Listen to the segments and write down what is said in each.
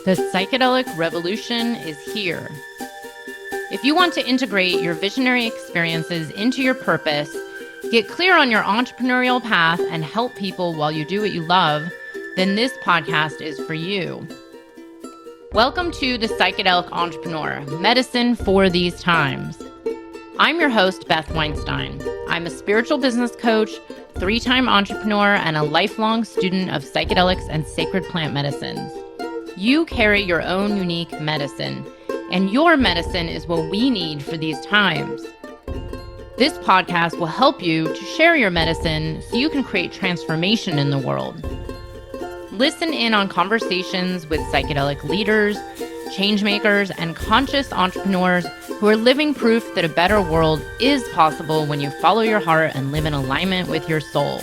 The psychedelic revolution is here. If you want to integrate your visionary experiences into your purpose, get clear on your entrepreneurial path, and help people while you do what you love, then this podcast is for you. Welcome to The Psychedelic Entrepreneur, Medicine for These Times. I'm your host, Beth Weinstein. I'm a spiritual business coach, 3-time entrepreneur, and a lifelong student of psychedelics and sacred plant medicines. You carry your own unique medicine, and your medicine is what we need for these times. This podcast will help you to share your medicine so you can create transformation in the world. Listen in on conversations with psychedelic leaders, changemakers, and conscious entrepreneurs who are living proof that a better world is possible when you follow your heart and live in alignment with your soul.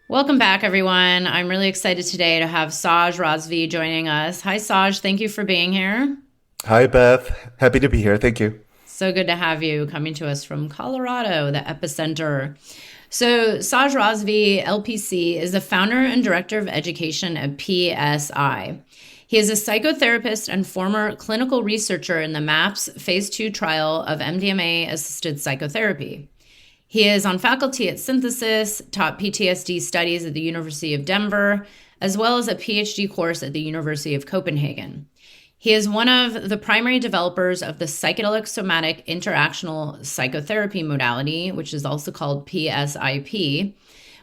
Welcome back, everyone. I'm really excited today to have Saj Razvi joining us. Hi, Saj. Thank you for being here. Hi, Beth. Happy to be here. Thank you. So good to have you coming to us from Colorado, the epicenter. So Saj Razvi, LPC, is the founder and director of education at PSI. He is a psychotherapist and former clinical researcher in the MAPS Phase 2 trial of MDMA-assisted psychotherapy. He is on faculty at Synthesis, taught PTSD studies at the University of Denver, as well as a PhD course at the University of Copenhagen. He is one of the primary developers of the psychedelic somatic interactional psychotherapy modality, which is also called PSIP,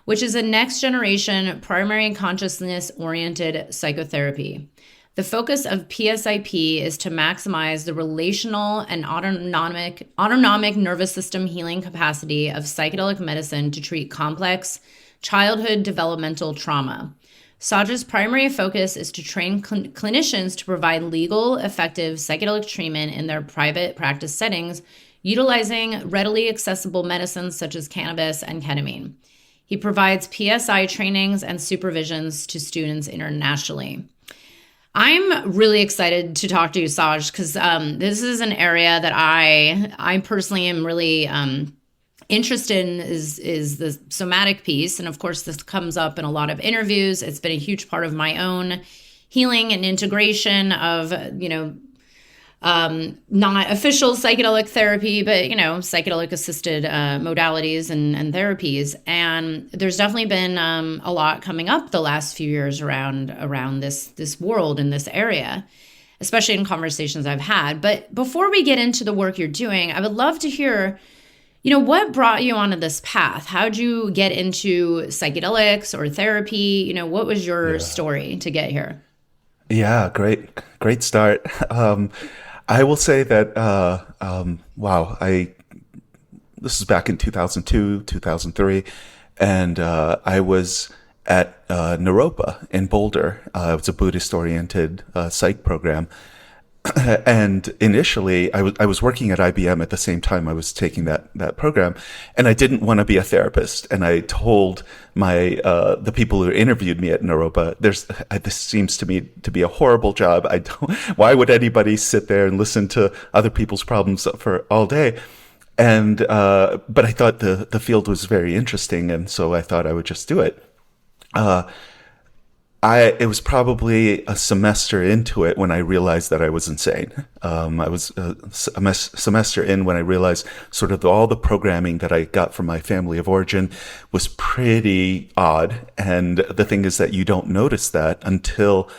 which is a next-generation primary consciousness-oriented psychotherapy. The focus of PSIP is to maximize the relational and autonomic nervous system healing capacity of psychedelic medicine to treat complex childhood developmental trauma. Saj's primary focus is to train clinicians to provide legal, effective psychedelic treatment in their private practice settings, utilizing readily accessible medicines such as cannabis and ketamine. He provides PSI trainings and supervisions to students internationally. I'm really excited to talk to you, Saj, because this is an area that I personally am really interested in is the somatic piece. And of course, this comes up in a lot of interviews. It's been a huge part of my own healing and integration of, not official psychedelic therapy, but, psychedelic assisted modalities and therapies. And there's definitely been a lot coming up the last few years around this world in this area, especially in conversations I've had. But before we get into the work you're doing, I would love to hear, what brought you onto this path? How'd you get into psychedelics or therapy? What was your story to get here? Yeah, great start. I will say that, this is back in 2002, 2003, and I was at Naropa in Boulder. It was a Buddhist-oriented psych program. And initially, I was working at IBM at the same time I was taking that program, and I didn't want to be a therapist. And I told the people who interviewed me at Naropa, this seems to me to be a horrible job. Why would anybody sit there and listen to other people's problems for all day? And but I thought the field was very interesting, and so I thought I would just do it. It was probably a semester into it when I realized that I was insane. I was a semester in when I realized sort of all the programming that I got from my family of origin was pretty odd. And the thing is that you don't notice that until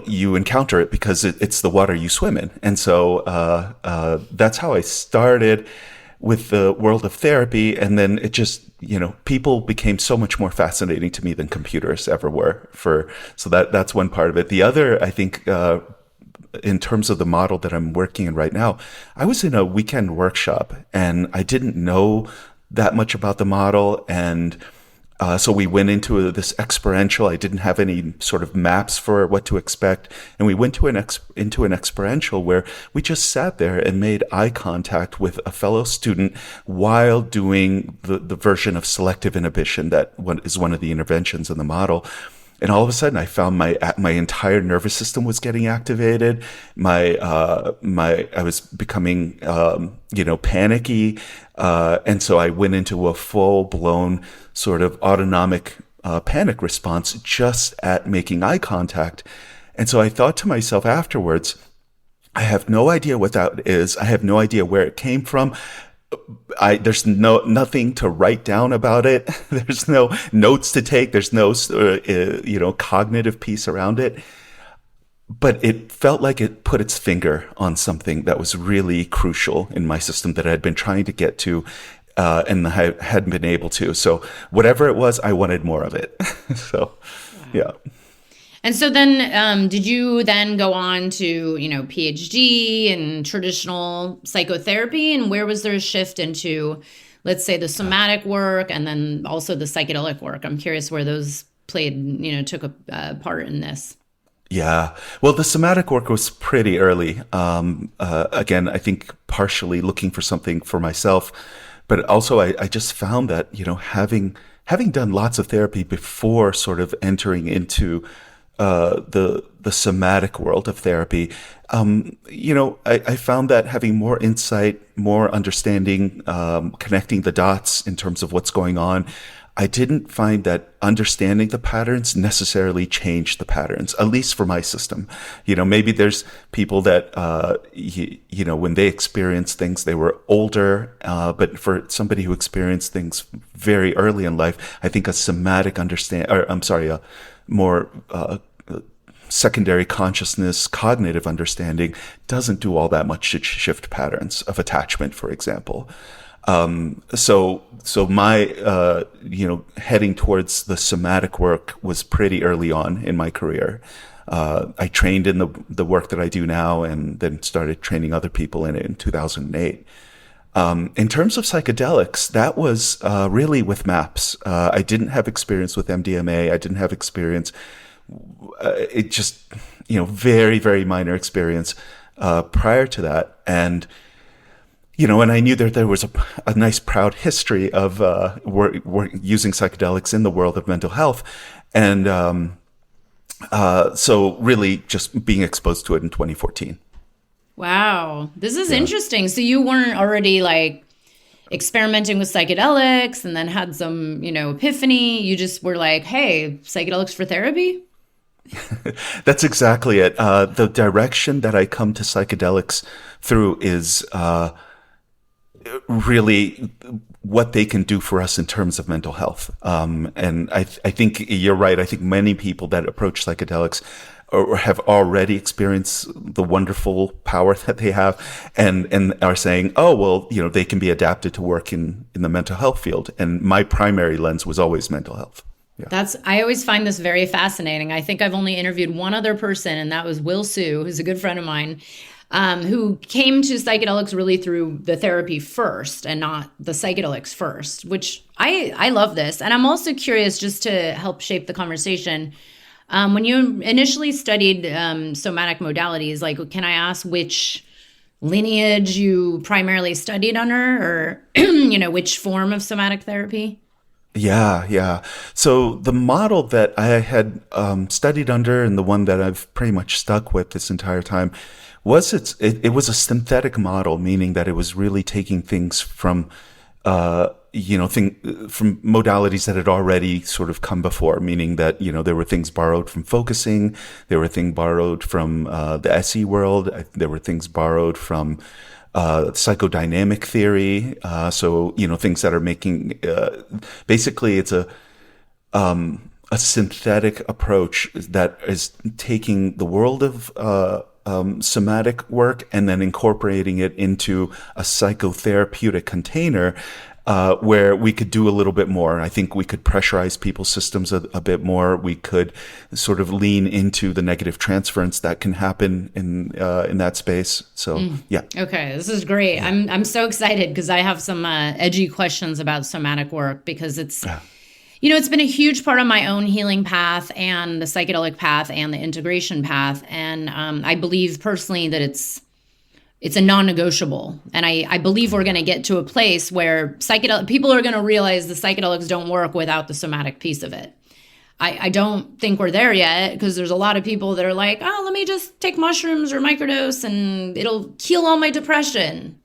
you encounter it, because it's the water you swim in. And so that's how I started with the world of therapy. And then it just, people became so much more fascinating to me than computers ever were. So that's one part of it. The other, I think, in terms of the model that I'm working in right now, I was in a weekend workshop and I didn't know that much about the model. And so we went into this experiential. I didn't have any sort of maps for what to expect. And we went into an experiential where we just sat there and made eye contact with a fellow student while doing the version of selective inhibition that is one of the interventions in the model. And all of a sudden, I found my entire nervous system was getting activated. I was becoming panicky, and so I went into a full blown sort of autonomic panic response just at making eye contact. And so I thought to myself afterwards, I have no idea what that is. I have no idea where it came from. There's nothing to write down about it. There's no notes to take. There's no, cognitive piece around it. But it felt like it put its finger on something that was really crucial in my system that I had been trying to get to, and I hadn't been able to. So whatever it was, I wanted more of it. So, yeah. And so then, did you then go on to, PhD and traditional psychotherapy? And where was there a shift into, let's say, the somatic work and then also the psychedelic work? I'm curious where those took a part in this. Yeah. Well, the somatic work was pretty early. Again, I think partially looking for something for myself, but also I just found that, having done lots of therapy before sort of entering into the somatic world of therapy, I found that having more insight, more understanding, connecting the dots in terms of what's going on, I didn't find that understanding the patterns necessarily changed the patterns, at least for my system. Maybe there's people that, when they experience things, they were older, but for somebody who experienced things very early in life, I think a more secondary consciousness, cognitive understanding doesn't do all that much to shift patterns of attachment, for example. So my, heading towards the somatic work was pretty early on in my career. I trained in the work that I do now and then started training other people in it in 2008. In terms of psychedelics, that was really with MAPS. I didn't have experience with MDMA. I didn't have experience. It just, very, very minor experience prior to that. And, and I knew that there was a nice, proud history of using psychedelics in the world of mental health. And so really just being exposed to it in 2014. Wow. This is interesting. So you weren't already experimenting with psychedelics and then had some, epiphany. You just were like, hey, psychedelics for therapy? That's exactly it. The direction that I come to psychedelics through is really what they can do for us in terms of mental health. And I think you're right. I think many people that approach psychedelics or have already experienced the wonderful power that they have and are saying, oh, well, they can be adapted to work in the mental health field. And my primary lens was always mental health. Yeah. I always find this very fascinating. I think I've only interviewed one other person, and that was Will Sue, who's a good friend of mine, who came to psychedelics really through the therapy first and not the psychedelics first, which I love this. And I'm also curious, just to help shape the conversation, when you initially studied somatic modalities, can I ask which lineage you primarily studied under, or, which form of somatic therapy? Yeah. So the model that I had studied under, and the one that I've pretty much stuck with this entire time, was it was a synthetic model, meaning that it was really taking things from from modalities that had already sort of come before, meaning that there were things borrowed from focusing, there were things borrowed from the SE world, there were things borrowed from psychodynamic theory. So, things that are making, basically it's a synthetic approach that is taking the world of, somatic work and then incorporating it into a psychotherapeutic container, where we could do a little bit more. I think we could pressurize people's systems a bit more. We could sort of lean into the negative transference that can happen in that space. So, yeah. Okay, this is great. Yeah. I'm so excited because I have some edgy questions about somatic work, because it's, it's been a huge part of my own healing path and the psychedelic path and the integration path. And I believe personally that it's a non-negotiable. And I believe we're going to get to a place where people are going to realize the psychedelics don't work without the somatic piece of it. I don't think we're there yet, because there's a lot of people that are like, oh, let me just take mushrooms or microdose and it'll heal all my depression.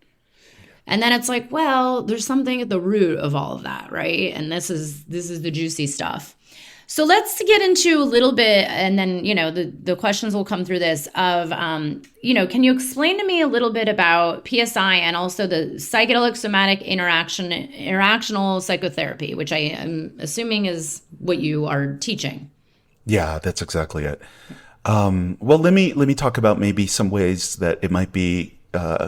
And then it's like, well, there's something at the root of all of that, right? And this is the juicy stuff. So let's get into a little bit, and then, the questions will come through this of, can you explain to me a little bit about PSI and also the psychedelic somatic interactional psychotherapy, which I am assuming is what you are teaching? Yeah, that's exactly it. Well, let me talk about maybe some ways that it might be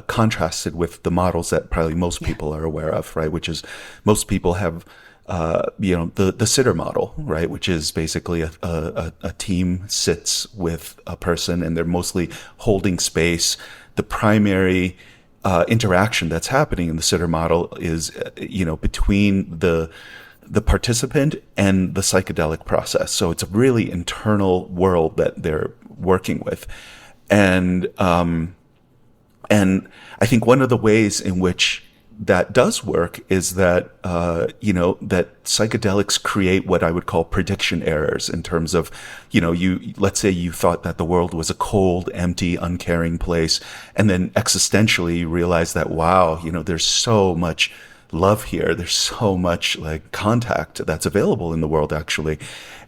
contrasted with the models that probably most people are aware of, right? Which is, most people have the sitter model, right? Which is basically a team sits with a person and they're mostly holding space. The primary interaction that's happening in the sitter model is, between the participant and the psychedelic process. So it's a really internal world that they're working with. And I think one of the ways in which that does work is that, that psychedelics create what I would call prediction errors in terms of, let's say you thought that the world was a cold, empty, uncaring place. And then existentially you realize that, wow, there's so much love here. There's so much like contact that's available in the world, actually.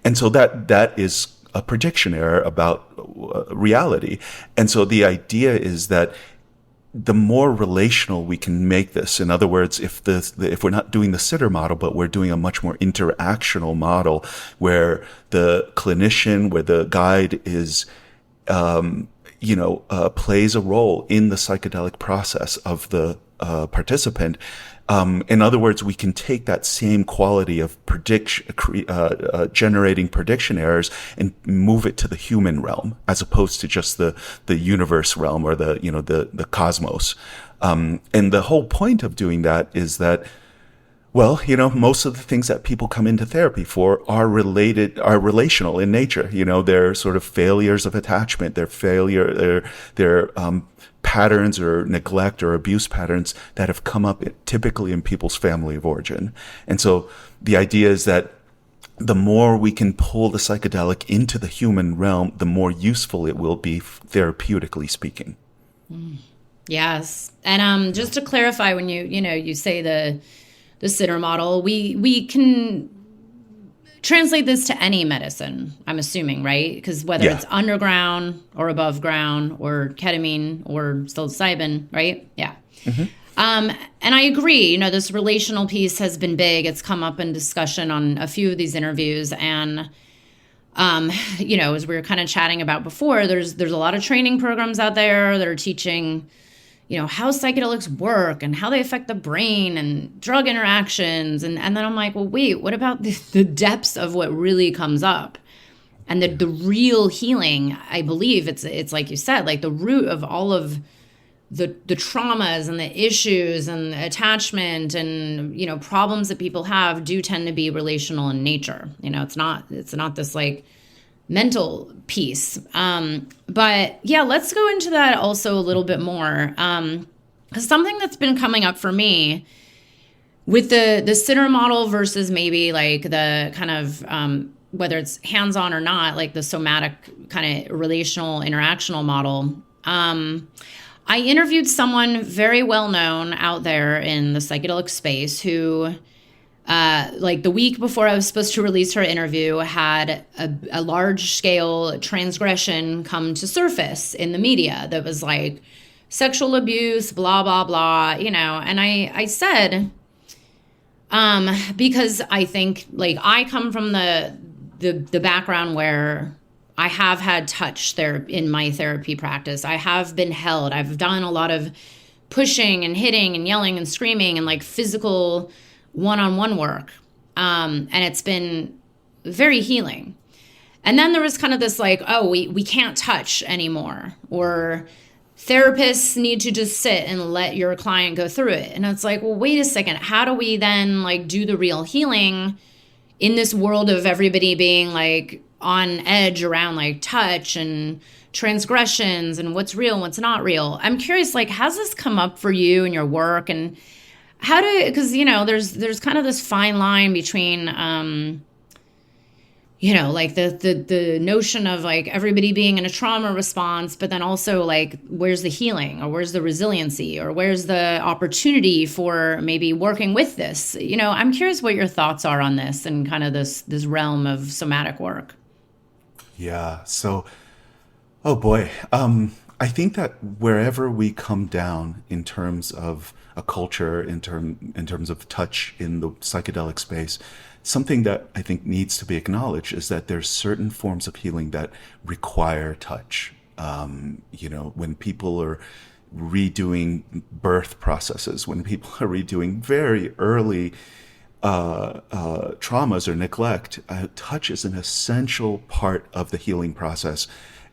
And so that is a prediction error about reality. And so the idea is that the more relational we can make this, in other words, if we're not doing the sitter model, but we're doing a much more interactional model where the clinician, where the guide is, plays a role in the psychedelic process of the participant. In other words, we can take that same quality of generating prediction errors and move it to the human realm, as opposed to just the universe realm or the cosmos. And the whole point of doing that is that, well, most of the things that people come into therapy for are relational in nature. They're sort of failures of attachment. They're patterns or neglect or abuse patterns that have come up typically in people's family of origin. And so the idea is that the more we can pull the psychedelic into the human realm, the more useful it will be therapeutically speaking. Yes. And just to clarify, when you say the sitter model, we can translate this to any medicine, I'm assuming, right? Because whether it's underground or above ground or ketamine or psilocybin, right? Yeah. Mm-hmm. And I agree, this relational piece has been big. It's come up in discussion on a few of these interviews. And, as we were kind of chatting about before, there's a lot of training programs out there that are teaching, how psychedelics work and how they affect the brain and drug interactions. And then I'm like, well, wait, what about the depths of what really comes up? And the real healing, I believe it's like you said, like the root of all of the traumas and the issues and the attachment and, problems that people have do tend to be relational in nature. It's not this like mental piece. But yeah, let's go into that also a little bit more. Because something that's been coming up for me with the sitter model versus maybe like the kind of, whether it's hands-on or not, like the somatic kind of relational interactional model. I interviewed someone very well known out there in the psychedelic space who, like the week before I was supposed to release her interview, had a large scale transgression come to surface in the media that was like sexual abuse, blah, blah, blah, and I said, because I think like I come from the background where I have had touch there in my therapy practice. I have been held. I've done a lot of pushing and hitting and yelling and screaming and like physical one-on-one work. And it's been very healing. And then there was kind of this like, oh, we can't touch anymore, or therapists need to just sit and let your client go through it. And it's like, well, wait a second. How do we then like do the real healing in this world of everybody being like on edge around like touch and transgressions and what's real and what's not real? I'm curious, like, has this come up for you in your work, and because there's kind of this fine line between like the notion of like everybody being in a trauma response, but then also like where's the healing, or where's the resiliency, or where's the opportunity for maybe working with this? I'm curious what your thoughts are on this and kind of this realm of somatic work. Yeah. So, oh boy. I think that wherever we come down in terms of a culture, in terms of touch in the psychedelic space, something that I think needs to be acknowledged is that there's certain forms of healing that require touch. When people are redoing birth processes, when people are redoing very early traumas or neglect, touch is an essential part of the healing process.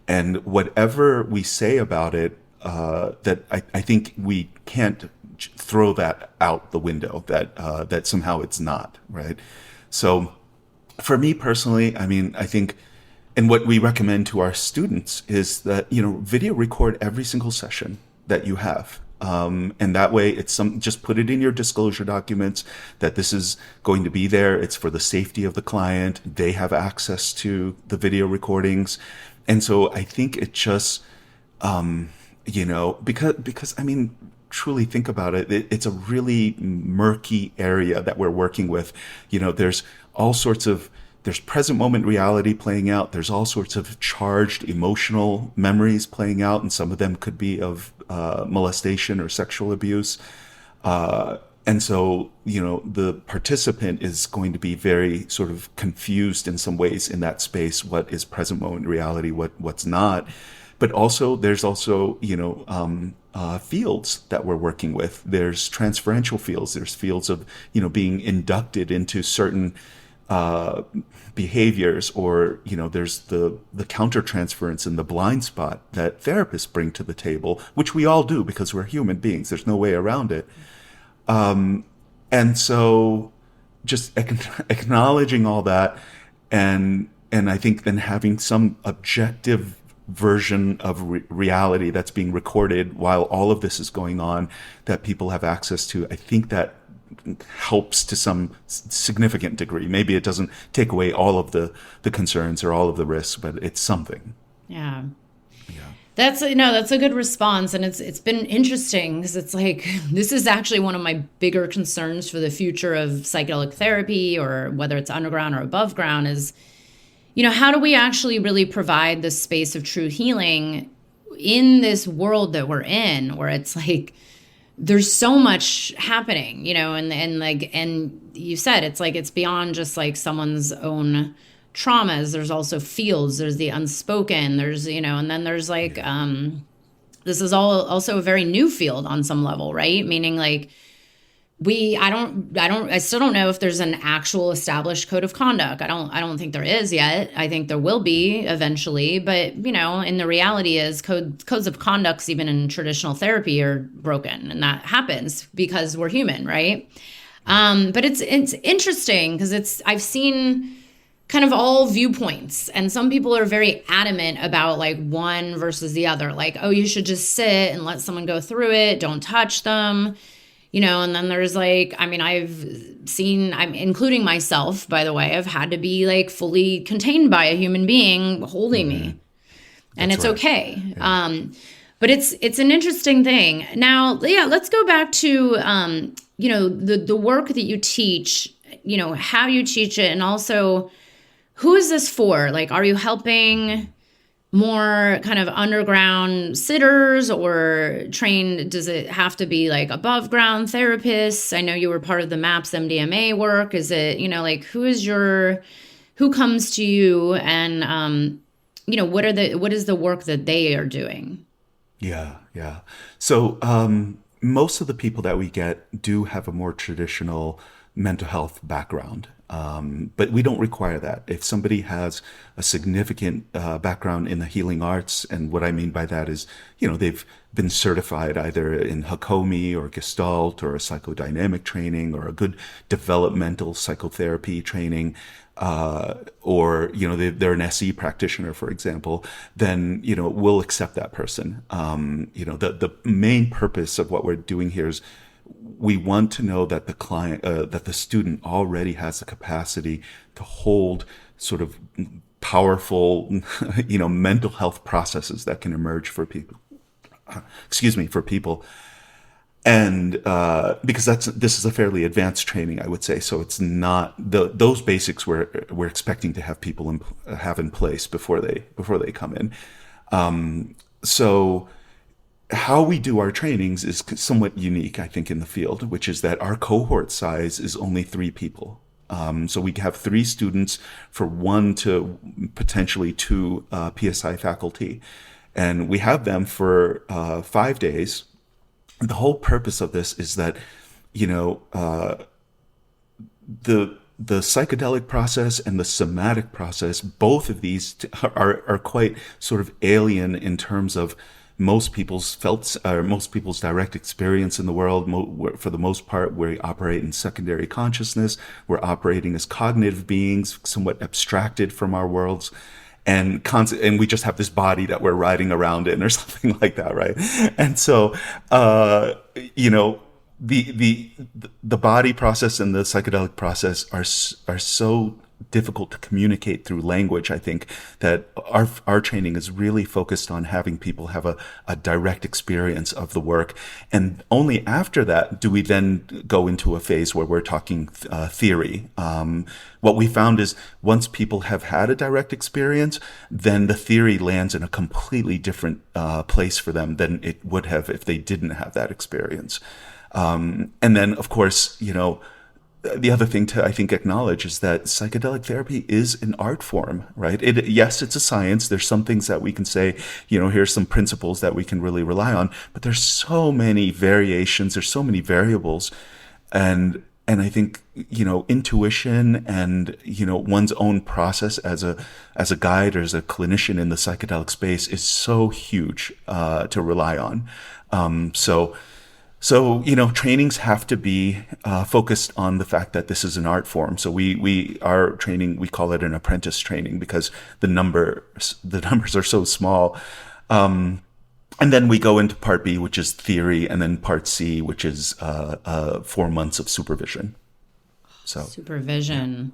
And whatever we say about it, that I think we can't throw that out the window, that somehow it's not, right? So for me personally, I mean, I think, and what we recommend to our students is that, video record every single session that you have. And that way just put it in your disclosure documents that this is going to be there. It's for the safety of the client. They have access to the video recordings. And so I think it just, because I mean, truly think about it, it's a really murky area that we're working with. There's there's present moment reality playing out. There's all sorts of charged emotional memories playing out, and some of them could be of molestation or sexual abuse. And so, the participant is going to be very sort of confused in some ways in that space. What is present moment reality? What's not? But also, there's also, fields that we're working with. There's transferential fields. There's fields of, being inducted into certain behaviors, or, there's the countertransference and the blind spot that therapists bring to the table, which we all do because we're human beings. There's no way around it. And so just acknowledging all that, and I think then having some objective version of reality that's being recorded while all of this is going on that people have access to, I think that helps to some significant degree. Maybe it doesn't take away all of the concerns or all of the risks, but it's something. Yeah. That's a good response. And it's been interesting because it's like, this is actually one of my bigger concerns for the future of psychedelic therapy, or whether it's underground or above ground, is, how do we actually really provide the space of true healing in this world that we're in, where it's like, there's so much happening, and you said, it's like, it's beyond just like someone's own traumas. There's also fields, there's the unspoken, there's, and then there's like, this is all also a very new field on some level, right? Meaning like, I still don't know if there's an actual established code of conduct. I don't think there is yet. I think there will be eventually, but and the reality is codes of conducts, even in traditional therapy, are broken, and that happens because we're human, right? But it's interesting because I've seen kind of all viewpoints, and some people are very adamant about like one versus the other, like, oh, you should just sit and let someone go through it, don't touch them. And then there's like, I mean, I'm including myself, by the way, I've had to be like fully contained by a human being holding me, and it's right. Okay. Yeah. But it's an interesting thing. Now, yeah, let's go back to, the work that you teach, how you teach it, and also who is this for? Like, are you helping more kind of underground sitters, or trained? Does it have to be like above ground therapists? I know you were part of the MAPS MDMA work. Is it, like, who comes to you, and, what is the work that they are doing? Yeah. So, most of the people that we get do have a more traditional mental health background. But we don't require that. If somebody has a significant background in the healing arts, and what I mean by that is, they've been certified either in Hakomi or Gestalt or a psychodynamic training, or a good developmental psychotherapy training, or, they're an SE practitioner, for example, then, we'll accept that person. The main purpose of what we're doing here is we want to know that the client, that the student already has the capacity to hold sort of powerful, mental health processes that can emerge for people. For people. And because this is a fairly advanced training, I would say. So it's not those basics we're expecting to have people have in place before they come in. So how we do our trainings is somewhat unique, I think, in the field, which is that our cohort size is only 3 people. So we have 3 students for 1 to potentially 2 PSI faculty. And we have them for 5 days. The whole purpose of this is that, the psychedelic process and the somatic process, both of these are quite sort of alien in terms of most people's direct experience in the world. For the most part, we operate in secondary consciousness. We're operating as cognitive beings, somewhat abstracted from our worlds. And we just have this body that we're riding around in or something like that, right? And so, the body process and the psychedelic process are so difficult to communicate through language, I think, that our training is really focused on having people have a direct experience of the work. And only after that do we then go into a phase where we're talking theory. What we found is once people have had a direct experience, then the theory lands in a completely different place for them than it would have if they didn't have that experience. And then, of course, the other thing to, I think, acknowledge is that psychedelic therapy is an art form, right? Yes, it's a science. There's some things that we can say, here's some principles that we can really rely on, but there's so many variations. There's so many variables. And I think, intuition and, one's own process as a guide or as a clinician in the psychedelic space is so huge, to rely on. So, trainings have to be focused on the fact that this is an art form. So our training, we call it an apprentice training because the numbers are so small. And then we go into part B, which is theory, and then part C, which is 4 months of supervision. So supervision.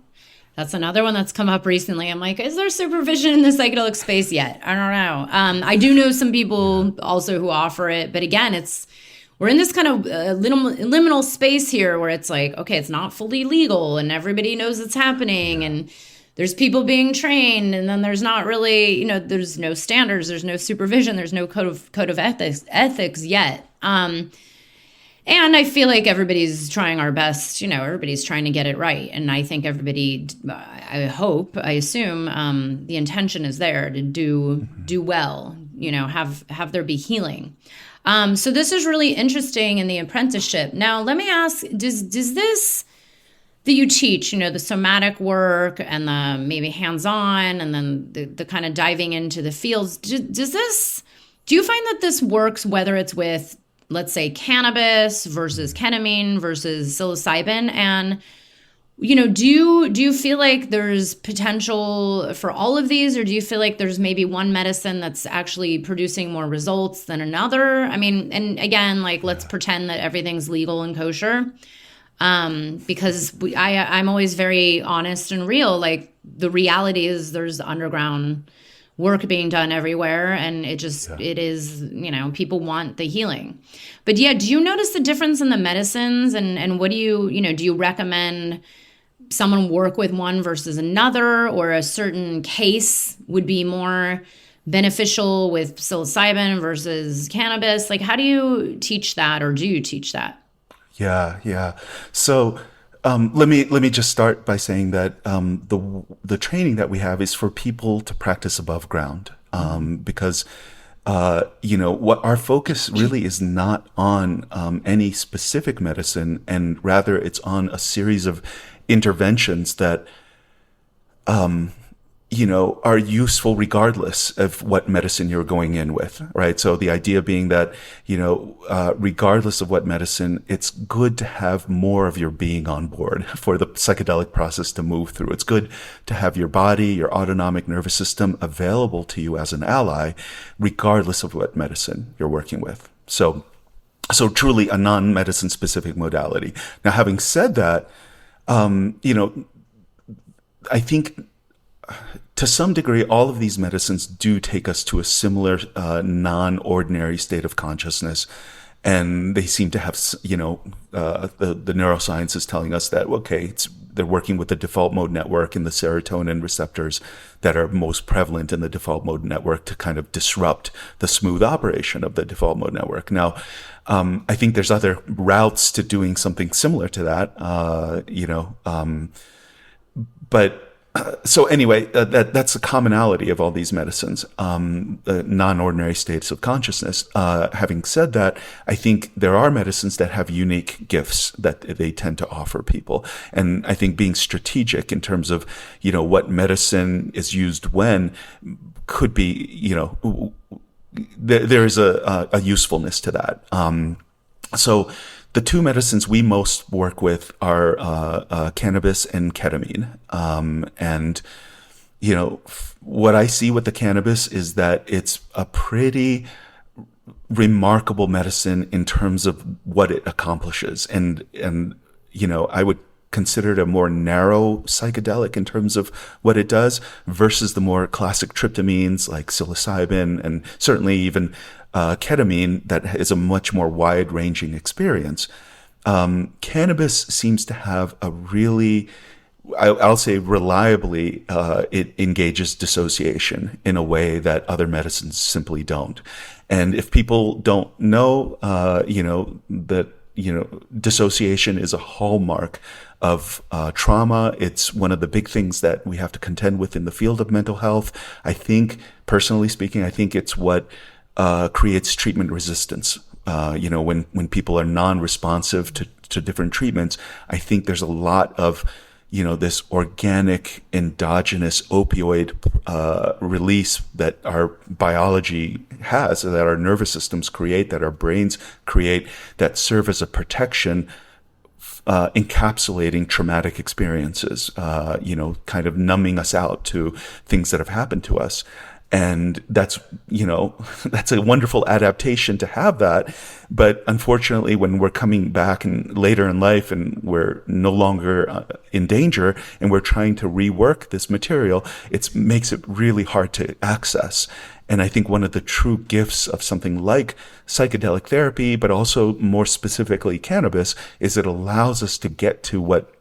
That's another one that's come up recently. I'm like, is there supervision in the psychedelic space yet? I don't know. I do know some people also who offer it, but again, we're in this kind of liminal space here where it's like, okay, it's not fully legal and everybody knows it's happening and there's people being trained, and then there's not really, there's no standards, there's no supervision, there's no code of ethics yet. And I feel like everybody's trying our best, everybody's trying to get it right. And I think everybody, I assume, the intention is there to do well, have there be healing. So this is really interesting in the apprenticeship. Now, let me ask, does this that you teach, the somatic work and the maybe hands-on and then the kind of diving into the fields, do you find that this works whether it's with, let's say, cannabis versus ketamine versus psilocybin? And, do you feel like there's potential for all of these, or do you feel like there's maybe one medicine that's actually producing more results than another? I mean, and again, let's pretend that everything's legal and kosher, because I'm always very honest and real. Like, the reality is there's underground work being done everywhere, and it is, people want the healing. But yeah, do you notice the difference in the medicines, and what do you recommend someone work with one versus another, or a certain case would be more beneficial with psilocybin versus cannabis? Like, how do you teach that, or do you teach that? Yeah. So let me just start by saying that the training that we have is for people to practice above ground, because what our focus really is not on any specific medicine, and rather it's on a series of interventions that are useful regardless of what medicine you're going in with, right? So the idea being that, regardless of what medicine, it's good to have more of your being on board for the psychedelic process to move through. It's good to have your body, your autonomic nervous system available to you as an ally, regardless of what medicine you're working with. So truly a non-medicine specific modality. Now, having said that, I think to some degree, all of these medicines do take us to a similar non-ordinary state of consciousness. And they seem to have, the neuroscience is telling us that, okay, they're working with the default mode network and the serotonin receptors that are most prevalent in the default mode network to kind of disrupt the smooth operation of the default mode network. Now, I think there's other routes to doing something similar to that, so anyway, that's the commonality of all these medicines, the non-ordinary states of consciousness. Having said that, I think there are medicines that have unique gifts that they tend to offer people. And I think being strategic in terms of, what medicine is used when could be, there is a usefulness to that. So the two medicines we most work with are cannabis and ketamine. And, what I see with the cannabis is that it's a pretty remarkable medicine in terms of what it accomplishes. And I would consider it a more narrow psychedelic in terms of what it does versus the more classic tryptamines like psilocybin and certainly even ketamine that is a much more wide-ranging experience. Cannabis seems to have a really, I'll say reliably, it engages dissociation in a way that other medicines simply don't. And if people don't know, that, dissociation is a hallmark of trauma. It's one of the big things that we have to contend with in the field of mental health. I think, personally speaking, it's what creates treatment resistance. When people are non-responsive to different treatments, I think there's a lot of, this organic endogenous opioid release that our biology has, that our nervous systems create, that our brains create, that serve as a protection, encapsulating traumatic experiences, kind of numbing us out to things that have happened to us. And that's a wonderful adaptation to have that. But unfortunately, when we're coming back and later in life and we're no longer in danger and we're trying to rework this material, it makes it really hard to access. And I think one of the true gifts of something like psychedelic therapy, but also more specifically cannabis, is it allows us to get to what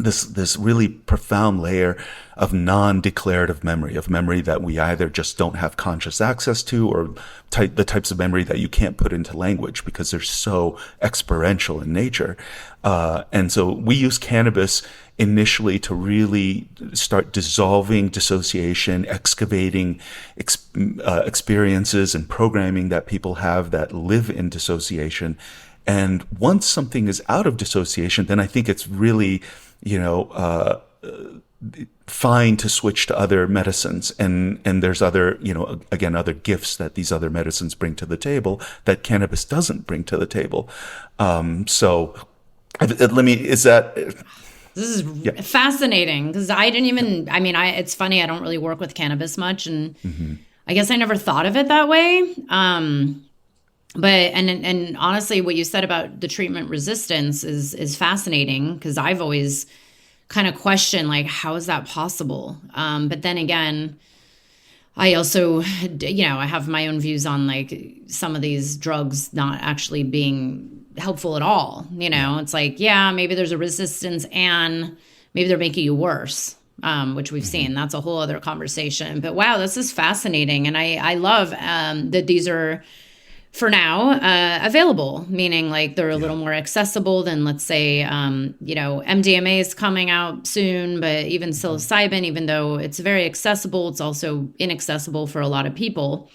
this really profound layer of non-declarative memory, of memory that we either just don't have conscious access to, or the types of memory that you can't put into language because they're so experiential in nature. And so we use cannabis initially to really start dissolving dissociation, excavating experiences and programming that people have that live in dissociation. And once something is out of dissociation, then I think it's really fine to switch to other medicines. And there's other, again, other gifts that these other medicines bring to the table that cannabis doesn't bring to the table. This is fascinating because it's funny, I don't really work with cannabis much, and I guess I never thought of it that way. But honestly, what you said about the treatment resistance is fascinating because I've always kind of questioned, like, how is that possible? But then again, I also, I have my own views on like some of these drugs not actually being helpful at all. It's like, yeah, maybe there's a resistance and maybe they're making you worse, which we've seen. That's a whole other conversation. But wow, this is fascinating. And I love that these are, for now, available, meaning like they're a little more accessible than, let's say, MDMA is coming out soon, but even psilocybin, even though it's very accessible, it's also inaccessible for a lot of people.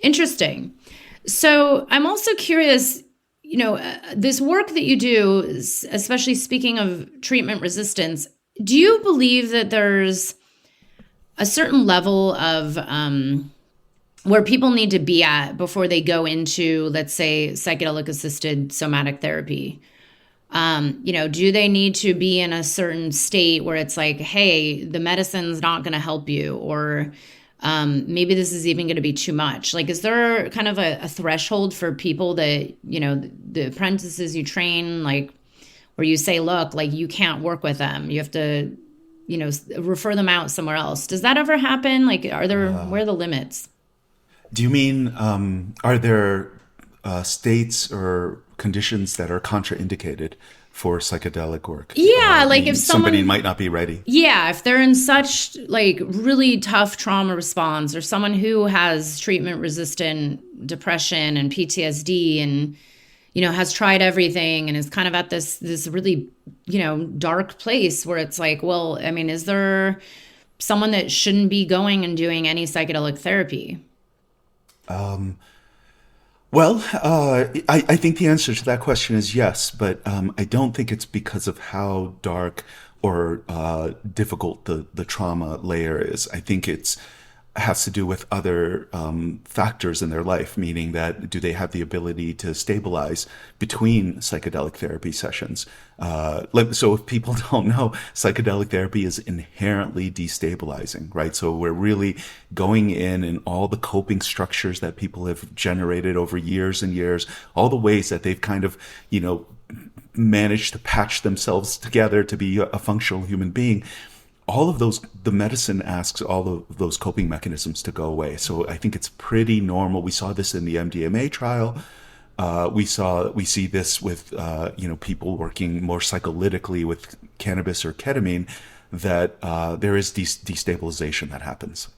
Interesting. So I'm also curious, this work that you do, especially speaking of treatment resistance, do you believe that there's a certain level of where people need to be at before they go into, let's say, psychedelic assisted somatic therapy? Do they need to be in a certain state where it's like, hey, the medicine's not going to help you, or maybe this is even going to be too much? Like, is there kind of a threshold for people that, the apprentices you train, like, where you say, look, like, you can't work with them. You have to refer them out somewhere else. Does that ever happen? Like, where are the limits? Do you mean, are there states or conditions that are contraindicated for psychedelic work? Yeah, like if somebody might not be ready. Yeah, if they're in such like really tough trauma response, or someone who has treatment resistant depression and PTSD and has tried everything and is kind of at this really dark place where it's like, well, I mean, is there someone that shouldn't be going and doing any psychedelic therapy? Well, I think the answer to that question is yes, but I don't think it's because of how dark or difficult the trauma layer is. I think it has to do with other factors in their life, meaning that do they have the ability to stabilize between psychedelic therapy sessions? So if people don't know, psychedelic therapy is inherently destabilizing, right? So we're really going in and all the coping structures that people have generated over years and years, all the ways that they've kind of, managed to patch themselves together to be a functional human being. All of those, the medicine asks all of those coping mechanisms to go away. So I think it's pretty normal. We saw this in the MDMA trial. We see this with, people working more psycholytically with cannabis or ketamine, that there is destabilization that happens.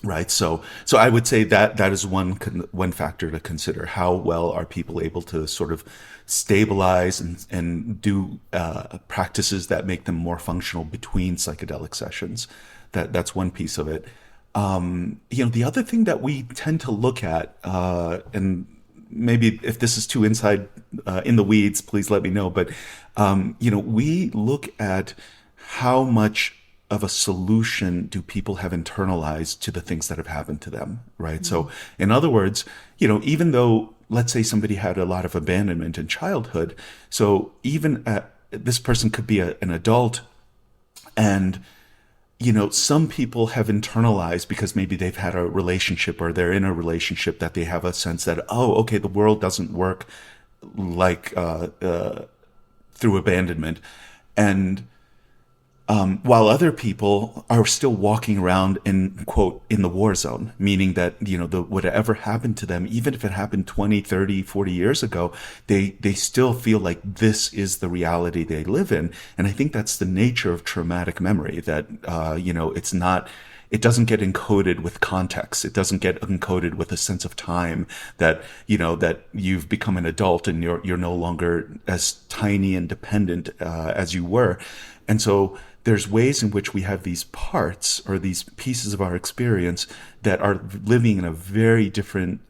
Right. So I would say that is one factor to consider. How well are people able to sort of stabilize and do practices that make them more functional between psychedelic sessions? That's one piece of it. The other thing that we tend to look at, and maybe if this is too inside in the weeds, please let me know. But we look at how much of a solution do people have internalized to the things that have happened to them, right? Mm-hmm. So in other words, even though, let's say somebody had a lot of abandonment in childhood, so even this person could be an adult, and some people have internalized because maybe they've had a relationship or they're in a relationship that they have a sense that, oh, okay, the world doesn't work like through abandonment. And while other people are still walking around in, quote, in the war zone, meaning that, whatever happened to them, even if it happened 20, 30, 40 years ago, they still feel like this is the reality they live in. And I think that's the nature of traumatic memory, that, it doesn't get encoded with context. It doesn't get encoded with a sense of time that, that you've become an adult and you're no longer as tiny and dependent as you were. And so there's ways in which we have these parts or these pieces of our experience that are living in a very different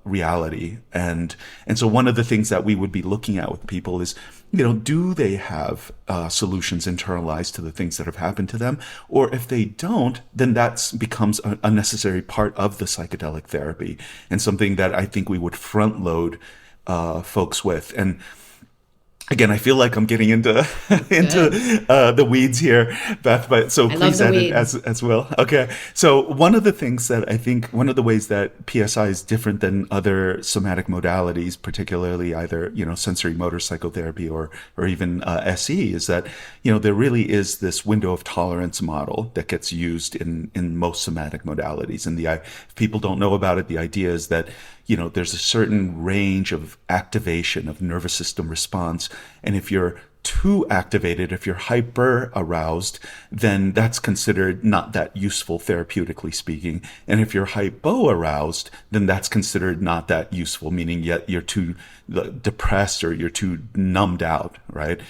reality. And so one of the things that we would be looking at with people is, do they have solutions internalized to the things that have happened to them? Or if they don't, then that becomes a necessary part of the psychedelic therapy and something that I think we would front load folks with. And again, I feel like I'm getting into the weeds here, Beth, but so please add it as well. Okay. So one of the things that I think, one of the ways that PSI is different than other somatic modalities, particularly either, sensory motor psychotherapy or even SE, is that, there really is this window of tolerance model that gets used in most somatic modalities. And if people don't know about it, the idea is that, there's a certain range of activation of nervous system response. And if you're too activated, if you're hyper aroused, then that's considered not that useful therapeutically speaking. And if you're hypo aroused, then that's considered not that useful, meaning yet you're too depressed or you're too numbed out, right?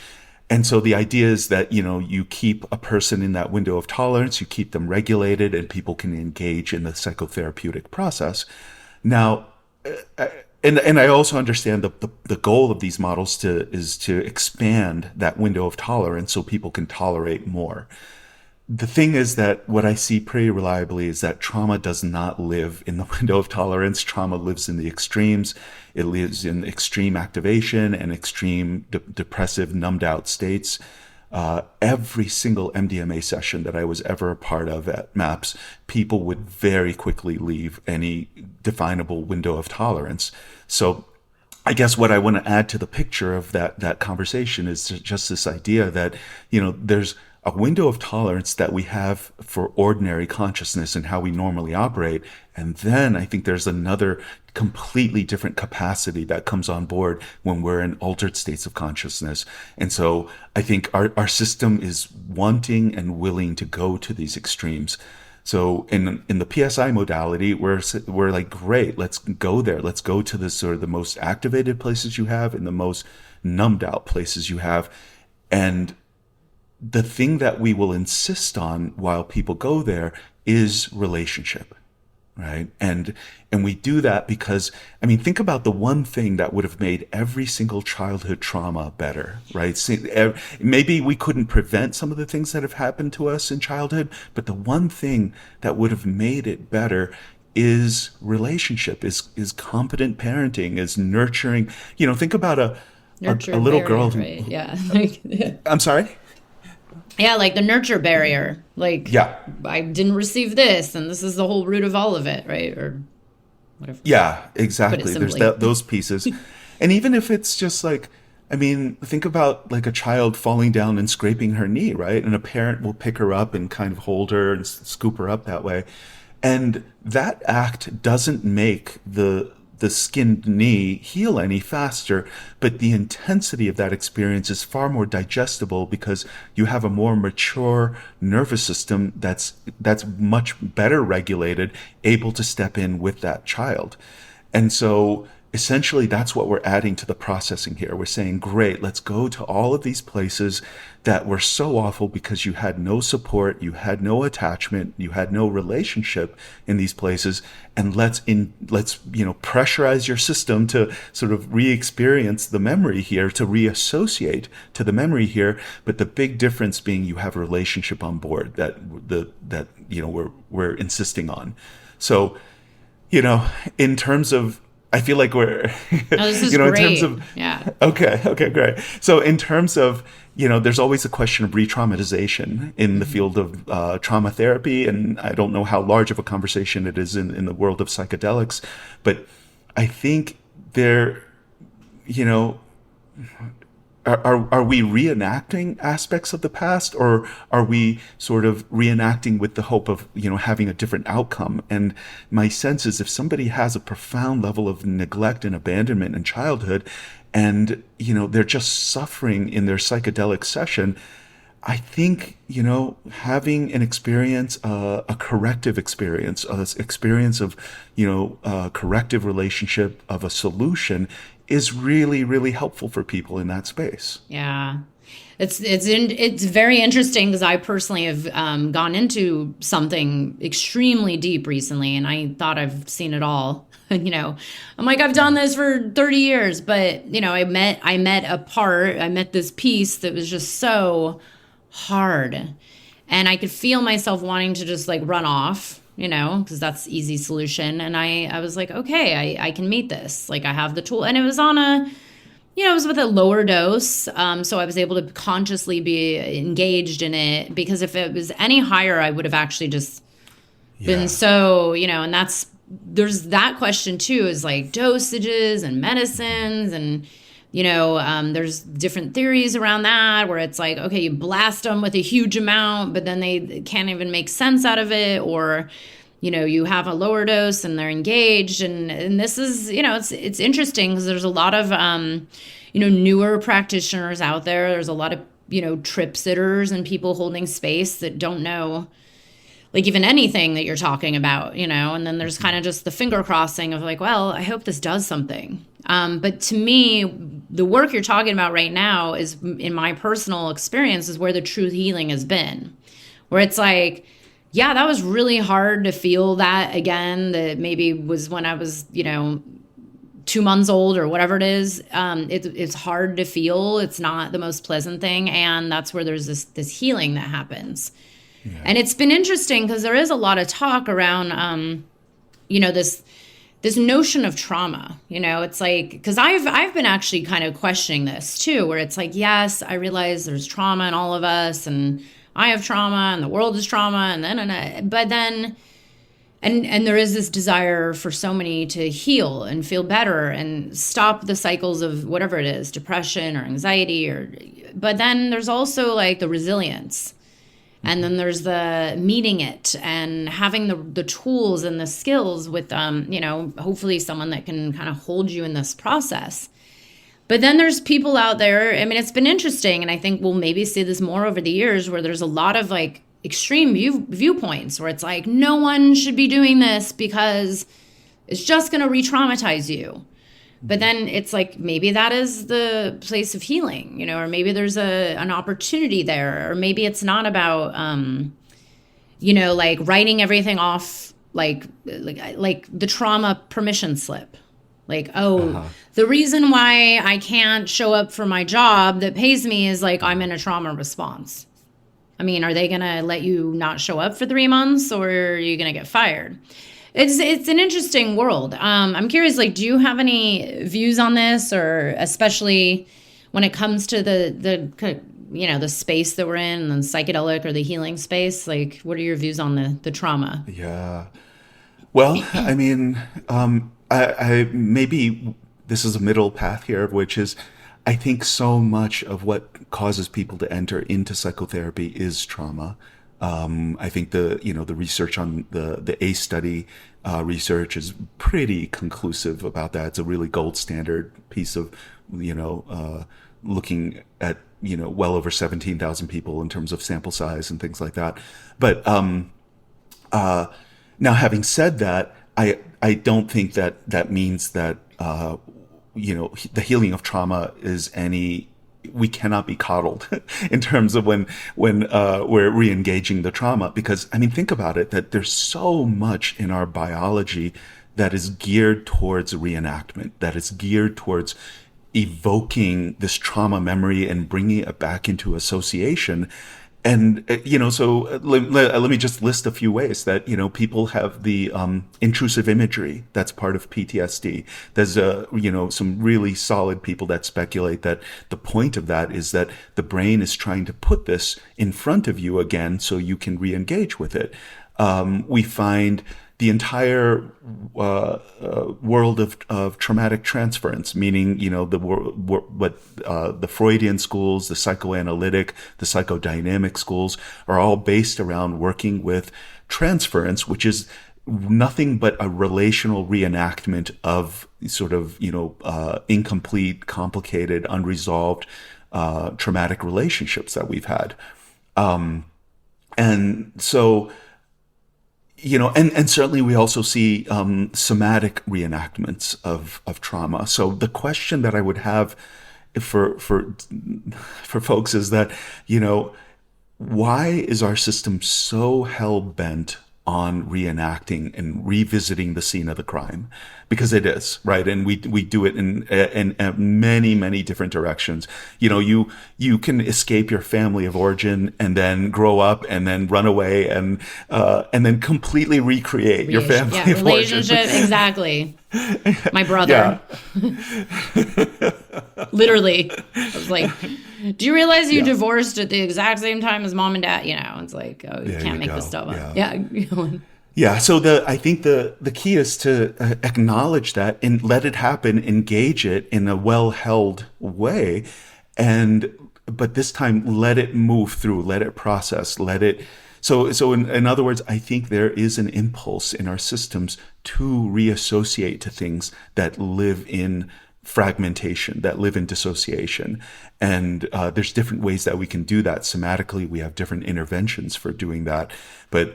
And so the idea is that, you keep a person in that window of tolerance, you keep them regulated, and people can engage in the psychotherapeutic process. Now, and I also understand the goal of these models is to expand that window of tolerance so people can tolerate more. The thing is that what I see pretty reliably is that trauma does not live in the window of tolerance. Trauma lives in the extremes. It lives in extreme activation and extreme depressive, numbed out states. Every single MDMA session that I was ever a part of at MAPS, people would very quickly leave any definable window of tolerance. So I guess what I want to add to the picture of that conversation is just this idea that, there's a window of tolerance that we have for ordinary consciousness and how we normally operate. And then I think there's another completely different capacity that comes on board when we're in altered states of consciousness. And so I think our system is wanting and willing to go to these extremes. So in the PSI modality, we're like, great, let's go there. Let's go to the sort of the most activated places you have and the most numbed out places you have. And the thing that we will insist on while people go there is relationship, right? And we do that because, I mean, think about the one thing that would have made every single childhood trauma better, right? Maybe we couldn't prevent some of the things that have happened to us in childhood, but the one thing that would have made it better is relationship, is competent parenting, is nurturing. You know, think about a little girl who, right? Yeah. I'm sorry? Yeah, like the nurture barrier. Like, yeah, I didn't receive this, and this is the whole root of all of it, right? Or whatever. Yeah, exactly. There's those pieces. And even if it's just like, I mean, think about like a child falling down and scraping her knee, right? And a parent will pick her up and kind of hold her and scoop her up that way. And that act doesn't make the skinned knee heal any faster, but the intensity of that experience is far more digestible because you have a more mature nervous system that's much better regulated, able to step in with that child. And so essentially that's what we're adding to the processing here. We're saying, great, let's go to all of these places that were so awful because you had no support, you had no attachment, you had no relationship in these places, and let's pressurize your system to sort of re-experience the memory here, to reassociate to the memory here. But the big difference being you have a relationship on board that we're insisting on. So, in terms of, I feel like we're, this is great. In terms of, yeah. Okay, great. So in terms of, there's always a question of re-traumatization in the field of trauma therapy. And I don't know how large of a conversation it is in the world of psychedelics, but I think there, are we reenacting aspects of the past, or are we sort of reenacting with the hope of, having a different outcome? And my sense is if somebody has a profound level of neglect and abandonment in childhood and, they're just suffering in their psychedelic session, I think, having an experience, a corrective experience, an experience of, a corrective relationship, of a solution is really, really helpful for people in that space. Yeah. It's very interesting because I personally have gone into something extremely deep recently, and I thought I've seen it all. I'm like, I've done this for 30 years, but I met this piece that was just so hard, and I could feel myself wanting to just like run off, because that's easy solution. And I was like, okay, I can meet this. Like I have the tool, and it was on it was with a lower dose. So I was able to consciously be engaged in it, because if it was any higher, I would have actually just been so, and there's that question too, is like dosages and medicines, and there's different theories around that, where it's like, okay, you blast them with a huge amount, but then they can't even make sense out of it, or you have a lower dose and they're engaged. And this is, it's interesting because there's a lot of newer practitioners out there. There's a lot of trip sitters and people holding space that don't know like even anything that you're talking about, and then there's kind of just the finger crossing of like, well, I hope this does something. But to me, the work you're talking about right now is, in my personal experience, is where the true healing has been, where it's like, yeah, that was really hard to feel that again, that maybe was when I was, 2 months old or whatever it is. It's hard to feel. It's not the most pleasant thing. And that's where there's this healing that happens. Yeah. And it's been interesting because there is a lot of talk around, this notion of trauma. It's like, because I've been actually kind of questioning this too, where it's like, yes, I realize there's trauma in all of us, and I have trauma, and the world is trauma, but then there is this desire for so many to heal and feel better and stop the cycles of whatever it is, depression or anxiety, but then there's also like the resilience. And then there's the meeting it and having the tools and the skills with, hopefully someone that can kind of hold you in this process. But then there's people out there. I mean, it's been interesting. And I think we'll maybe see this more over the years where there's a lot of like extreme viewpoints where it's like, no one should be doing this because it's just going to re-traumatize you. But then it's like, maybe that is the place of healing, or maybe there's an opportunity there, or maybe it's not about, like writing everything off, like the trauma permission slip. Like, the reason why I can't show up for my job that pays me is like, I'm in a trauma response. I mean, are they going to let you not show up for 3 months, or are you going to get fired? It's an interesting world. I'm curious, like, do you have any views on this, or especially when it comes to the space that we're in, and psychedelic or the healing space? Like, what are your views on the trauma? Yeah. Well, I mean, I maybe this is a middle path here, which is, I think so much of what causes people to enter into psychotherapy is trauma. I think the research on the ACE study research is pretty conclusive about that. It's a really gold standard piece of, looking at, well over 17,000 people in terms of sample size and things like that. But now, having said that, I don't think that means that, the healing of trauma is we cannot be coddled in terms of when we're re-engaging the trauma, because I mean, think about it, that there's so much in our biology that is geared towards reenactment, that is geared towards evoking this trauma memory and bringing it back into association. And, so let me just list a few ways that, people have the intrusive imagery that's part of PTSD. There's, some really solid people that speculate that the point of that is that the brain is trying to put this in front of you again so you can re-engage with it. We find the entire world of traumatic transference, meaning, the Freudian schools, the psychoanalytic, the psychodynamic schools are all based around working with transference, which is nothing but a relational reenactment of sort of, incomplete, complicated, unresolved, traumatic relationships that we've had. And so, and certainly we also see somatic reenactments of trauma. So the question that I would have for folks is that, why is our system so hell-bent on reenacting and revisiting the scene of the crime? Because it is, right? And we do it in many, many different directions. You can escape your family of origin and then grow up and then run away and then completely recreate your family of relationship, origin. Exactly. My brother. Yeah. Literally. I was like, do you realize you divorced at the exact same time as mom and dad? It's like, you can't make this stuff up. Yeah. Yeah. So I think the key is to acknowledge that and let it happen, engage it in a well-held way. But this time, let it move through, let it process, let it. So in other words, I think there is an impulse in our systems to reassociate to things that live in fragmentation, that live in dissociation. And there's different ways that we can do that. Somatically, we have different interventions for doing that. But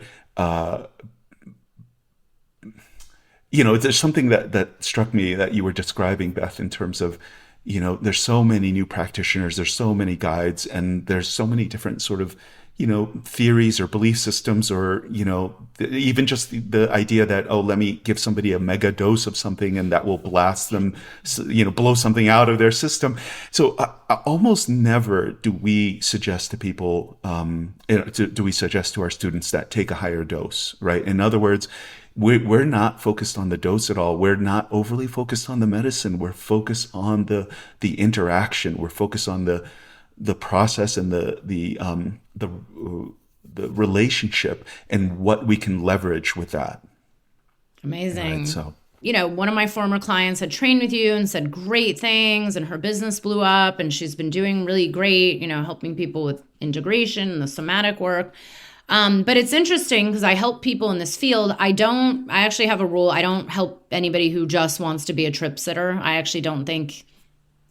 there's something that struck me that you were describing, Beth, in terms of, there's so many new practitioners, there's so many guides, and there's so many different sort of, theories or belief systems, or, even just the idea that, let me give somebody a mega dose of something and that will blast them, blow something out of their system. So almost never do we suggest to people, do we suggest to our students that take a higher dose, right? In other words, we're not focused on the dose at all. We're not overly focused on the medicine. We're focused on the interaction. We're focused on the process and the relationship and what we can leverage with that. Amazing. Right, so one of my former clients had trained with you and said great things, and her business blew up, and she's been doing really great, helping people with integration and the somatic work. But it's interesting because I help people in this field. I actually have a rule. I don't help anybody who just wants to be a trip sitter. I actually don't think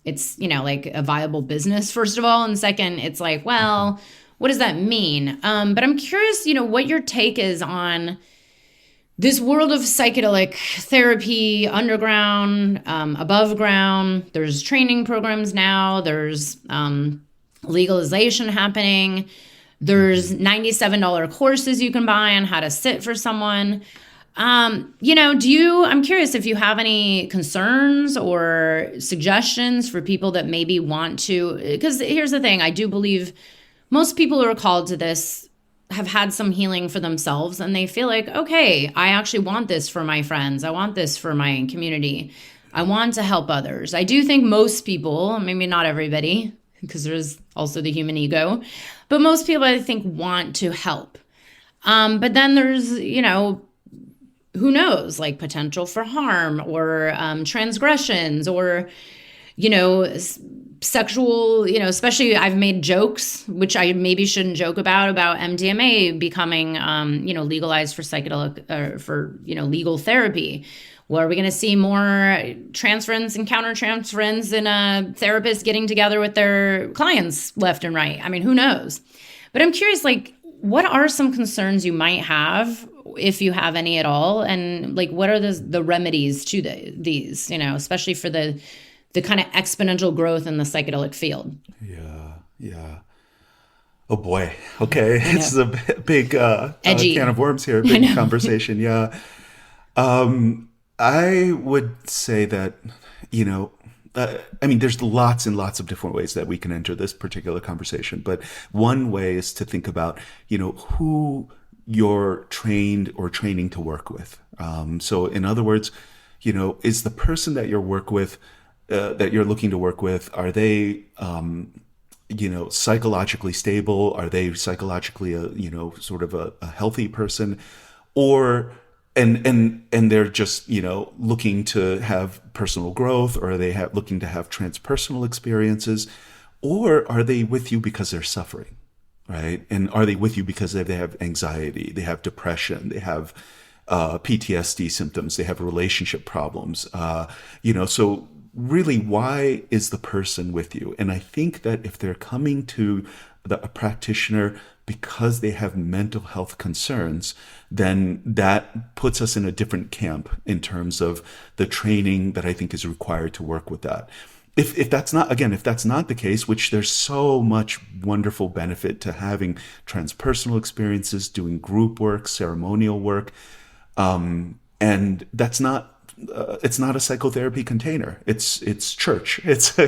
it's, like a viable business, first of all. And second, it's like, well, what does that mean? But I'm curious, what your take is on this world of psychedelic therapy, underground, above ground. There's training programs now. There's legalization happening. There's $97 courses you can buy on how to sit for someone. I'm curious if you have any concerns or suggestions for people that maybe want to, because here's the thing, I do believe most people who are called to this have had some healing for themselves, and they feel like, okay, I actually want this for my friends. I want this for my community. I want to help others. I do think most people, maybe not everybody, because there's also the human ego, but most people, I think, want to help. But then there's, who knows, like potential for harm or transgressions or, sexual, especially I've made jokes, which I maybe shouldn't joke about MDMA becoming, legalized for psychedelic, for legal therapy. Well, are we going to see more transference and countertransference and therapists getting together with their clients left and right? I mean, who knows? But I'm curious, like, what are some concerns you might have, if you have any at all? And like, what are the remedies to these, especially for the kind of exponential growth in the psychedelic field? Yeah. Oh boy. Okay. It's a big can of worms here, big conversation. Yeah. I would say that, there's lots and lots of different ways that we can enter this particular conversation. But one way is to think about, who you're trained or training to work with. So in other words, is the person that you're looking to work with, are they, psychologically stable? Are they psychologically, sort of a healthy person? Or and they're just looking to have personal growth, or are they looking to have transpersonal experiences, or are they with you because they're suffering, right? And are they with you because they have anxiety, they have depression, they have PTSD symptoms, they have relationship problems, so really, why is the person with you? And I think that if they're coming to a practitioner because they have mental health concerns, then that puts us in a different camp in terms of the training that I think is required to work with that. If that's not the case, which there's so much wonderful benefit to having transpersonal experiences, doing group work, ceremonial work, and that's not. It's not a psychotherapy container. It's church. It's a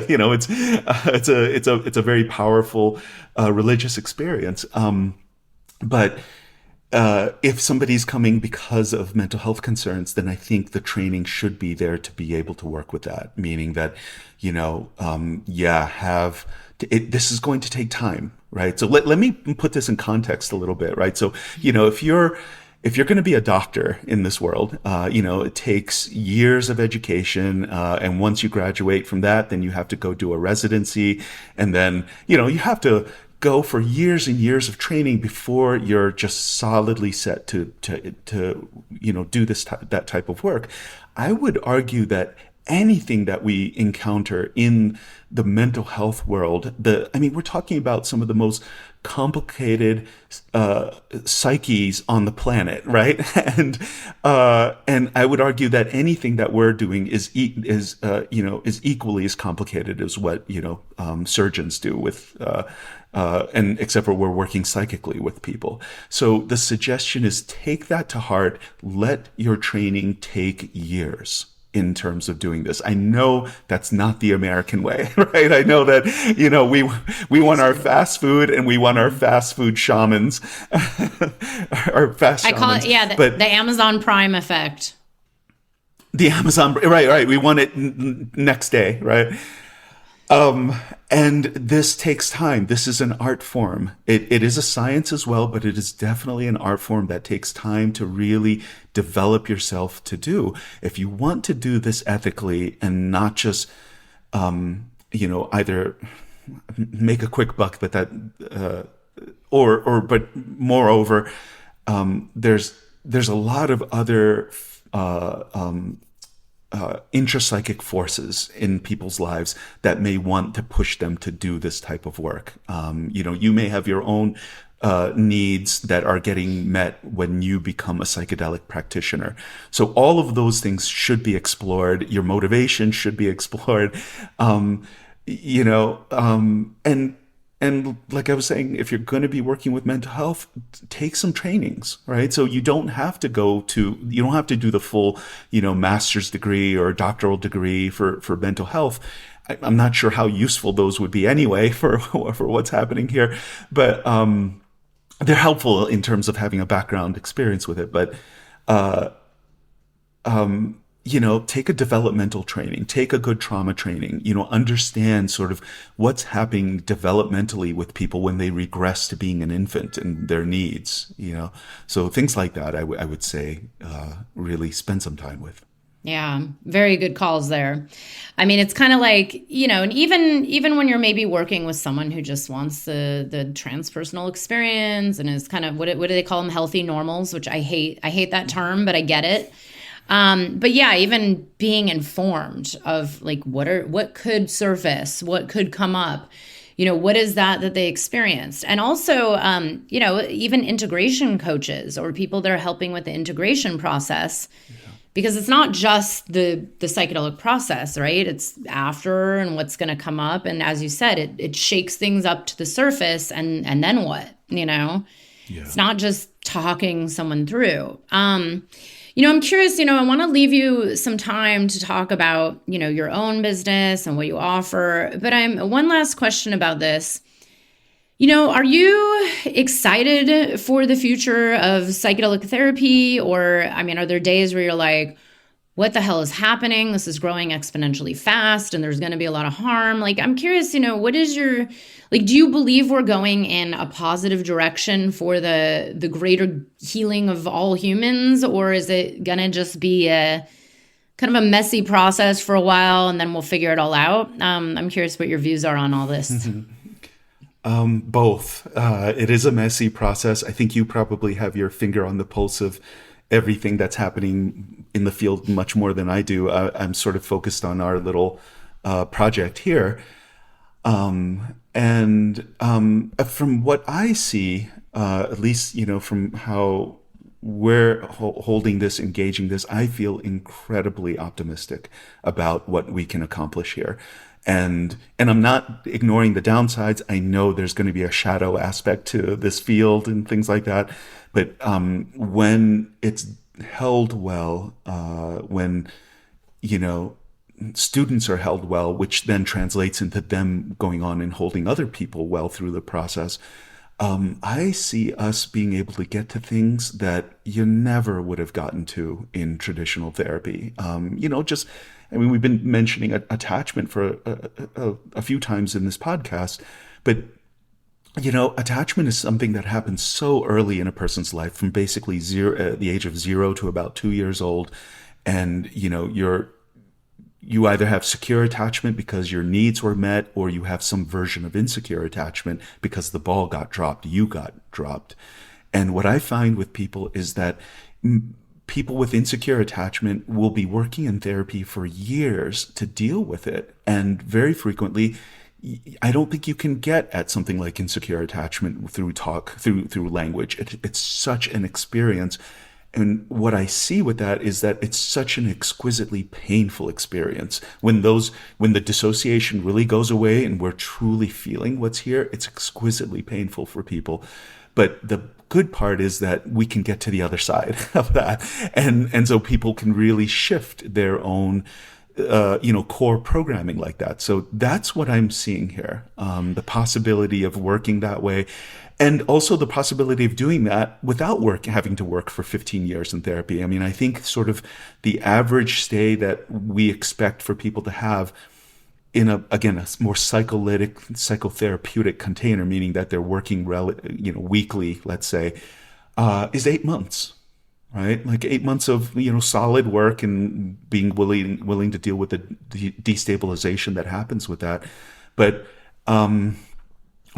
very powerful religious experience. But if somebody's coming because of mental health concerns, then I think the training should be there to be able to work with that. Meaning that this is going to take time, right? So let me put this in context a little bit, right? So if you're going to be a doctor in this world, it takes years of education. And once you graduate from that, then you have to go do a residency. And then, you have to go for years and years of training before you're just solidly set to do that type of work. I would argue that anything that we encounter in the mental health world, we're talking about some of the most complicated psyches on the planet, right? And I would argue that anything that we're doing is equally as complicated as what surgeons do with and except for we're working psychically with people. So the suggestion is take that to heart. Let your training take years in terms of doing this. I know that's not the American way, right? I know that, we want our fast food and we want our fast food shamans, our fast shamans. I call it, the Amazon Prime effect. The Amazon, right. We want it next day, right? And this takes time. This is an art form. It is a science as well, but it is definitely an art form that takes time to really develop yourself to do. If you want to do this ethically and not just, either make a quick buck, but but moreover, there's a lot of other intrapsychic forces in people's lives that may want to push them to do this type of work. You may have your own needs that are getting met when you become a psychedelic practitioner. So all of those things should be explored. Your motivation should be explored. And like I was saying, if you're going to be working with mental health, take some trainings, right? So you don't have to do the full, master's degree or doctoral degree for mental health. I'm not sure how useful those would be anyway for what's happening here, but they're helpful in terms of having a background experience with it. But take a developmental training, take a good trauma training, understand sort of what's happening developmentally with people when they regress to being an infant and their needs, So things like that, I would say, really spend some time with. Yeah, very good calls there. I mean, it's kind of like, and even when you're maybe working with someone who just wants the transpersonal experience and is kind of, what do they call them? Healthy normals, which I hate that term, but I get it. But yeah, even being informed of like, what could surface, what could come up, what is that they experienced? And also, even integration coaches or people that are helping with the integration process, because it's not just the psychedelic process, right? It's after and what's going to come up. And as you said, it shakes things up to the surface and then what, Yeah. It's not just talking someone through. I'm curious, I want to leave you some time to talk about, your own business and what you offer. But one last question about this. Are you excited for the future of psychedelic therapy? Or, are there days where you're like, what the hell is happening? This is growing exponentially fast and there's going to be a lot of harm. Like, I'm curious, what is do you believe we're going in a positive direction for the greater healing of all humans? Or is it going to just be a kind of a messy process for a while and then we'll figure it all out? I'm curious what your views are on all this. Both. It is a messy process. I think you probably have your finger on the pulse of everything that's happening in the field much more than I do. I'm sort of focused on our little project here. From what I see, at least, from how we're holding this, engaging this, I feel incredibly optimistic about what we can accomplish here. And I'm not ignoring the downsides. I know there's going to be a shadow aspect to this field and things like that. But when it's held well, when, students are held well, which then translates into them going on and holding other people well through the process, I see us being able to get to things that you never would have gotten to in traditional therapy. We've been mentioning attachment for a few times in this podcast, but attachment is something that happens so early in a person's life, from basically the age of 0 to about 2 years old, and you either have secure attachment because your needs were met, or you have some version of insecure attachment because the ball got dropped, you got dropped. And what I find with people is that people with insecure attachment will be working in therapy for years to deal with it. And very frequently, I don't think you can get at something like insecure attachment through through language. It's such an experience. And what I see with that is that it's such an exquisitely painful experience. When the dissociation really goes away and we're truly feeling what's here, it's exquisitely painful for people. But the good part is that we can get to the other side of that. And so people can really shift their own core programming like that. So that's what I'm seeing here. The possibility of working that way. And also the possibility of doing that without having to work for 15 years in therapy. I think sort of the average stay that we expect for people to have in a more psycholytic, psychotherapeutic container, meaning that they're working weekly, let's say, is 8 months, right? Like 8 months of solid work and being willing to deal with the destabilization that happens with that. But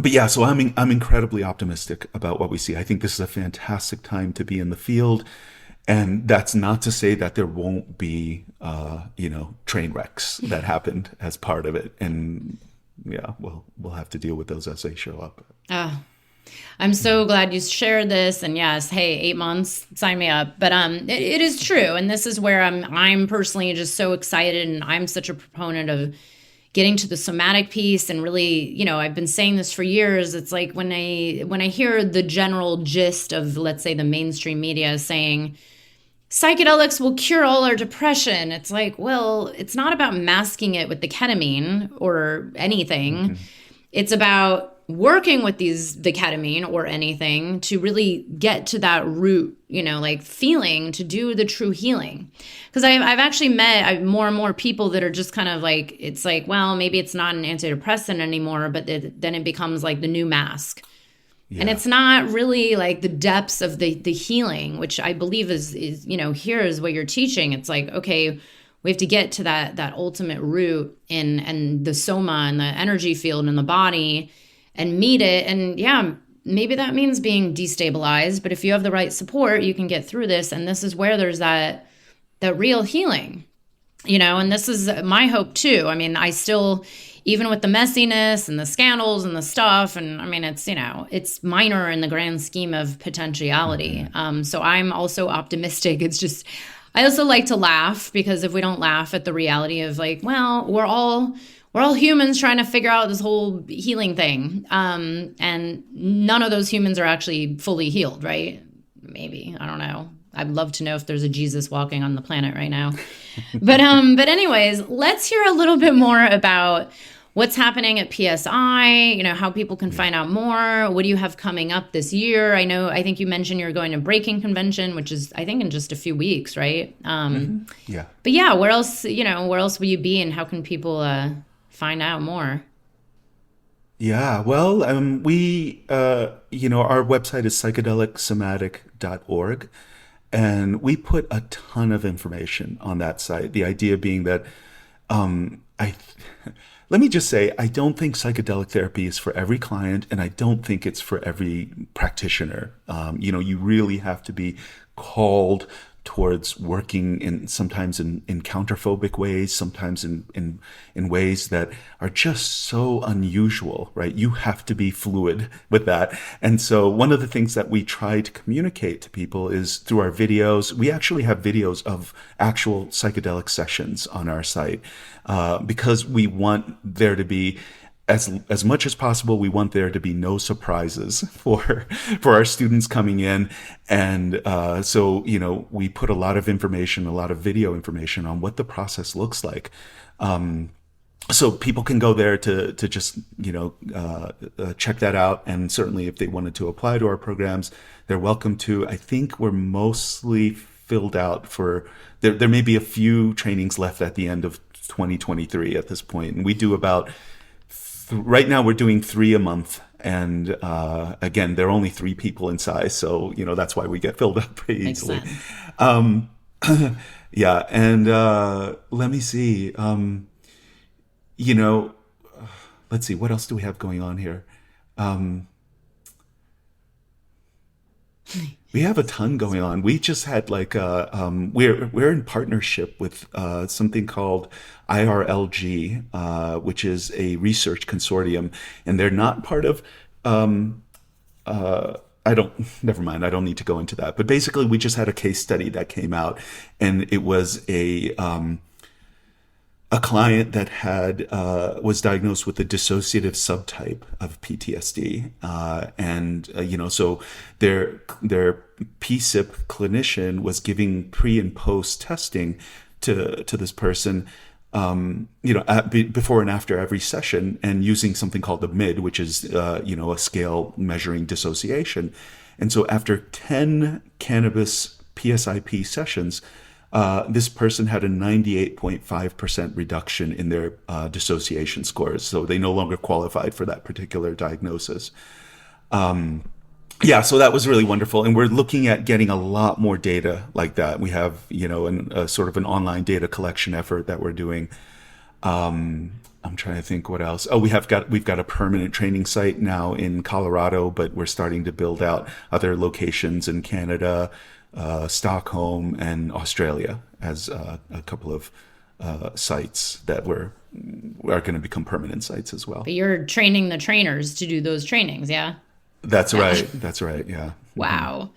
yeah, so I'm incredibly optimistic about what we see. I think this is a fantastic time to be in the field, and that's not to say that there won't be train wrecks that happened as part of it. And yeah, we'll have to deal with those as they show up. I'm so glad you shared this. And yes, hey, 8 months, sign me up. But it is true, and this is where I'm personally just so excited, and I'm such a proponent of getting to the somatic piece. And really, I've been saying this for years. It's like when I hear the general gist of, let's say, the mainstream media saying psychedelics will cure all our depression, it's like, well, it's not about masking it with the ketamine or anything. Mm-hmm. It's about working with the ketamine or anything to really get to that root, like feeling, to do the true healing. Because I've actually met more and more people that are just kind of like, it's like, well, maybe it's not an antidepressant anymore, but then it becomes like the new mask. Yeah. And it's not really like the depths of the healing, which I believe is here is what you're teaching. It's like, okay, we have to get to that ultimate root and the soma and the energy field in the body and meet it. And yeah, maybe that means being destabilized, but if you have the right support, you can get through this. And this is where there's that real healing, and this is my hope too. I mean, I still, even with the messiness and the scandals and the stuff, and I mean, it's minor in the grand scheme of potentiality. Mm-hmm. So I'm also optimistic. It's just, I also like to laugh, because if we don't laugh at the reality of like, well, we're all humans trying to figure out this whole healing thing. And none of those humans are actually fully healed, right? Maybe, I don't know. I'd love to know if there's a Jesus walking on the planet right now. But anyways, let's hear a little bit more about what's happening at PSI, how people can find out more. What do you have coming up this year? I think you mentioned you're going to Breaking Convention, which is, I think, in just a few weeks, right? Yeah. But yeah, where else will you be, and how can people find out more? Yeah, well, we, our website is psychedelicsomatic.org, and we put a ton of information on that site. The idea being that, let me just say, I don't think psychedelic therapy is for every client, and I don't think it's for every practitioner. You really have to be called towards working sometimes in counterphobic ways, sometimes in ways that are just so unusual, right? You have to be fluid with that. And so one of the things that we try to communicate to people is through our videos. We actually have videos of actual psychedelic sessions on our site, because we want there to be, as much as possible, we want there to be no surprises for our students coming in. And so we put a lot of video information on what the process looks like. So people can go there to just check that out. And certainly if they wanted to apply to our programs, they're welcome to. I think we're mostly filled out there may be a few trainings left at the end of 2023 at this point. And we do about, right now we're doing 3 a month. And again, there are only 3 people in size. So, that's why we get filled up pretty easily. Yeah. And let me see. Let's see, what else do we have going on here? We have a ton going on. We just had we're in partnership with something called IRLG, which is a research consortium, and they're not part of. Never mind. I don't need to go into that. But basically, we just had a case study that came out, and it was a client that was diagnosed with a dissociative subtype of PTSD, so their PSIP clinician was giving pre and post testing to this person, before and after every session, and using something called the MID, which is a scale measuring dissociation. And so after 10 cannabis PSIP sessions, This person had a 98.5% reduction in their dissociation scores. So they no longer qualified for that particular diagnosis. Yeah, so that was really wonderful. And we're looking at getting a lot more data like that. We have, a sort of an online data collection effort that we're doing. I'm trying to think what else. Oh, we've got a permanent training site now in Colorado, but we're starting to build out other locations in Canada, Stockholm, and Australia as a couple of sites that are going to become permanent sites as well. But you're training the trainers to do those trainings, yeah? That's right. That's right. Yeah. Wow.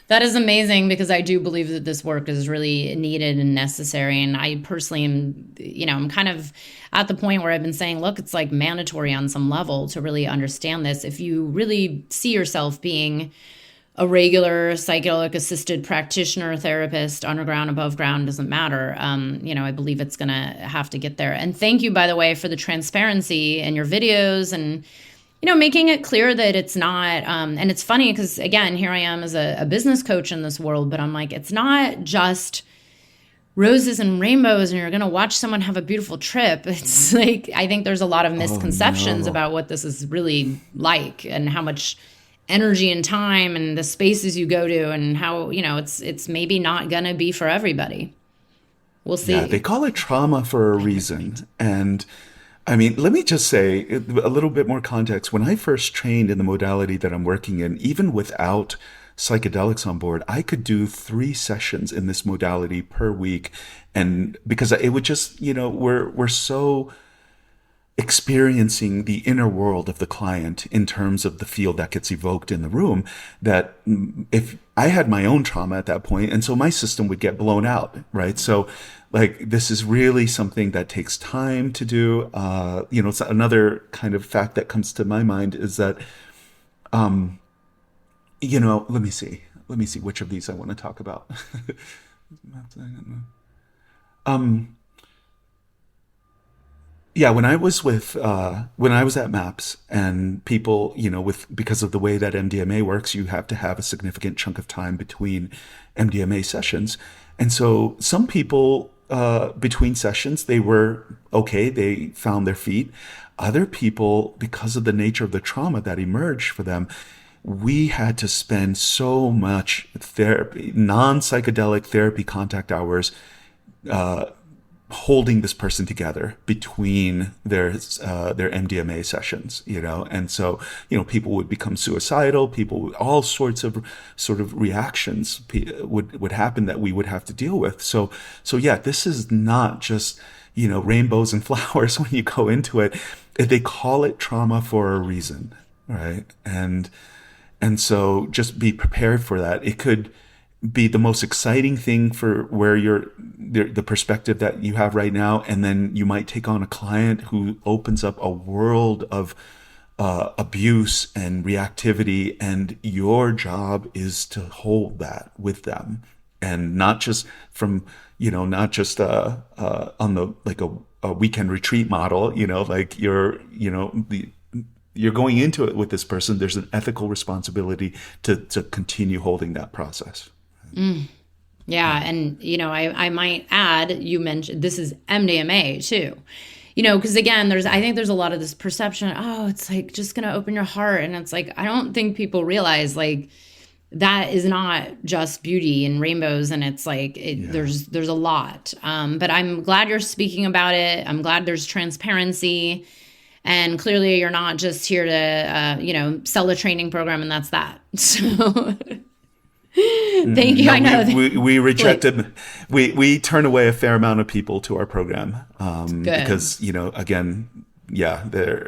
That is amazing, because I do believe that this work is really needed and necessary. And I personally am, I'm kind of at the point where I've been saying, look, it's like mandatory on some level to really understand this. If you really see yourself being a regular psychedelic assisted practitioner, therapist, underground, above ground, doesn't matter. I believe it's going to have to get there. And thank you, by the way, for the transparency in your videos and, making it clear that it's not, and it's funny because, again, here I am as a business coach in this world, but I'm like, it's not just roses and rainbows and you're going to watch someone have a beautiful trip. It's like, I think there's a lot of misconceptions about what this is really like and how much energy and time and the spaces you go to and how, it's maybe not going to be for everybody. We'll see. Yeah, they call it trauma for a reason. And I mean, let me just say a little bit more context. When I first trained in the modality that I'm working in, even without psychedelics on board, I could do 3 sessions in this modality per week. And because it would just, we're so experiencing the inner world of the client in terms of the field that gets evoked in the room, that if I had my own trauma at that point, and so my system would get blown out, right? So like, this is really something that takes time to do. It's another kind of fact that comes to my mind is that, let me see which of these I want to talk about. Yeah, when I was at MAPS, and people, because of the way that MDMA works, you have to have a significant chunk of time between MDMA sessions. And so some people, between sessions, they were okay. They found their feet. Other people, because of the nature of the trauma that emerged for them, we had to spend so much therapy, non-psychedelic therapy contact hours, holding this person together between their MDMA sessions, and so, people would become suicidal, all sorts of sort of reactions would happen that we would have to deal with. So yeah, this is not just, rainbows and flowers when you go into it. They call it trauma for a reason, right? And so just be prepared for that. It could be the most exciting thing for where the perspective that you have right now, and then you might take on a client who opens up a world of abuse and reactivity, and your job is to hold that with them, and not just on the like a weekend retreat model, like you're going into it with this person. There's an ethical responsibility to continue holding that process. Yeah. And, I might add, you mentioned this is MDMA too, because again, I think there's a lot of this perception, it's like just going to open your heart. And it's like, I don't think people realize like that is not just beauty and rainbows. And it's like, there's a lot. But I'm glad you're speaking about it. I'm glad there's transparency. And clearly you're not just here to, sell a training program and that's that. So thank you. No, I know we rejected. We turn away a fair amount of people to our program because again,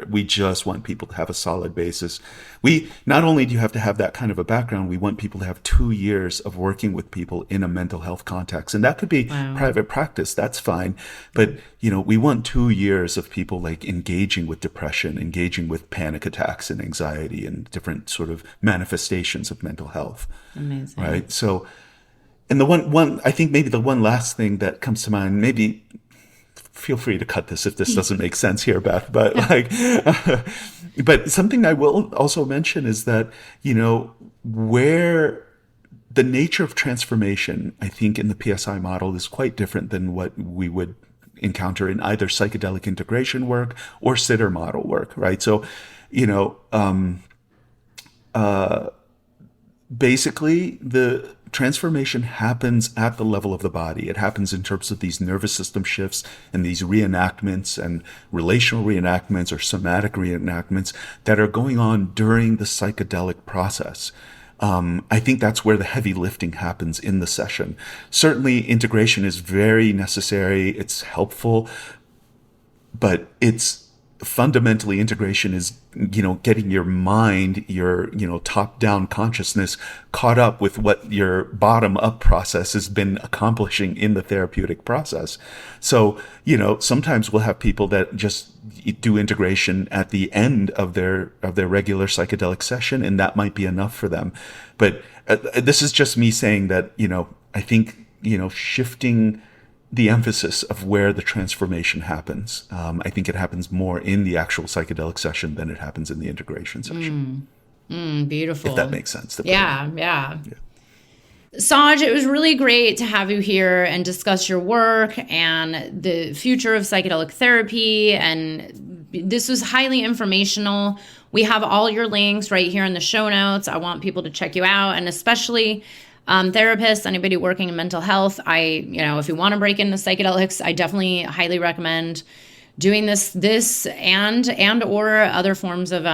we just want people to have a solid basis. We not only do you have to have that kind of a background, we want people to have 2 years of working with people in a mental health context, and that could be private practice. That's fine, but we want 2 years of people like engaging with depression, engaging with panic attacks and anxiety and different sort of manifestations of mental health. Amazing, right? So, and the one I think maybe the one last thing that comes to mind, maybe. Feel free to cut this if this doesn't make sense here, Beth. But but something I will also mention is that, where the nature of transformation, I think, in the PSI model is quite different than what we would encounter in either psychedelic integration work or sitter model work, right? So, basically, the transformation happens at the level of the body. It happens in terms of these nervous system shifts and these reenactments and relational reenactments or somatic reenactments that are going on during the psychedelic process. I think that's where the heavy lifting happens in the session. Certainly, integration is very necessary. It's helpful, but it's fundamentally integration is, getting your mind, your, top-down consciousness caught up with what your bottom-up process has been accomplishing in the therapeutic process. So, sometimes we'll have people that just do integration at the end of their regular psychedelic session, and that might be enough for them. But this is just me saying that, I think, shifting the emphasis of where the transformation happens. I think it happens more in the actual psychedelic session than it happens in the integration session. Beautiful. If that makes sense. Yeah. Saj, it was really great to have you here and discuss your work and the future of psychedelic therapy. And this was highly informational. We have all your links right here in the show notes. I want people to check you out, and especially therapists, anybody working in mental health. If you want to break into psychedelics, I definitely highly recommend doing this and or other forms of,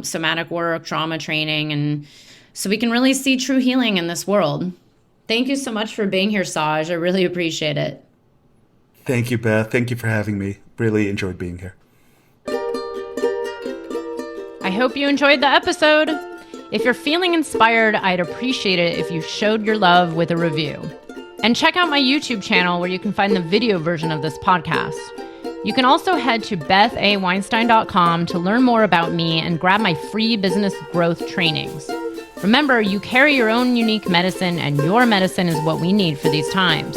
somatic work, trauma training, and so we can really see true healing in this world. Thank you so much for being here, Saj. I really appreciate it. Thank you, Beth. Thank you for having me. Really enjoyed being here. I hope you enjoyed the episode. If you're feeling inspired, I'd appreciate it if you showed your love with a review. And check out my YouTube channel where you can find the video version of this podcast. You can also head to bethaweinstein.com to learn more about me and grab my free business growth trainings. Remember, you carry your own unique medicine, and your medicine is what we need for these times.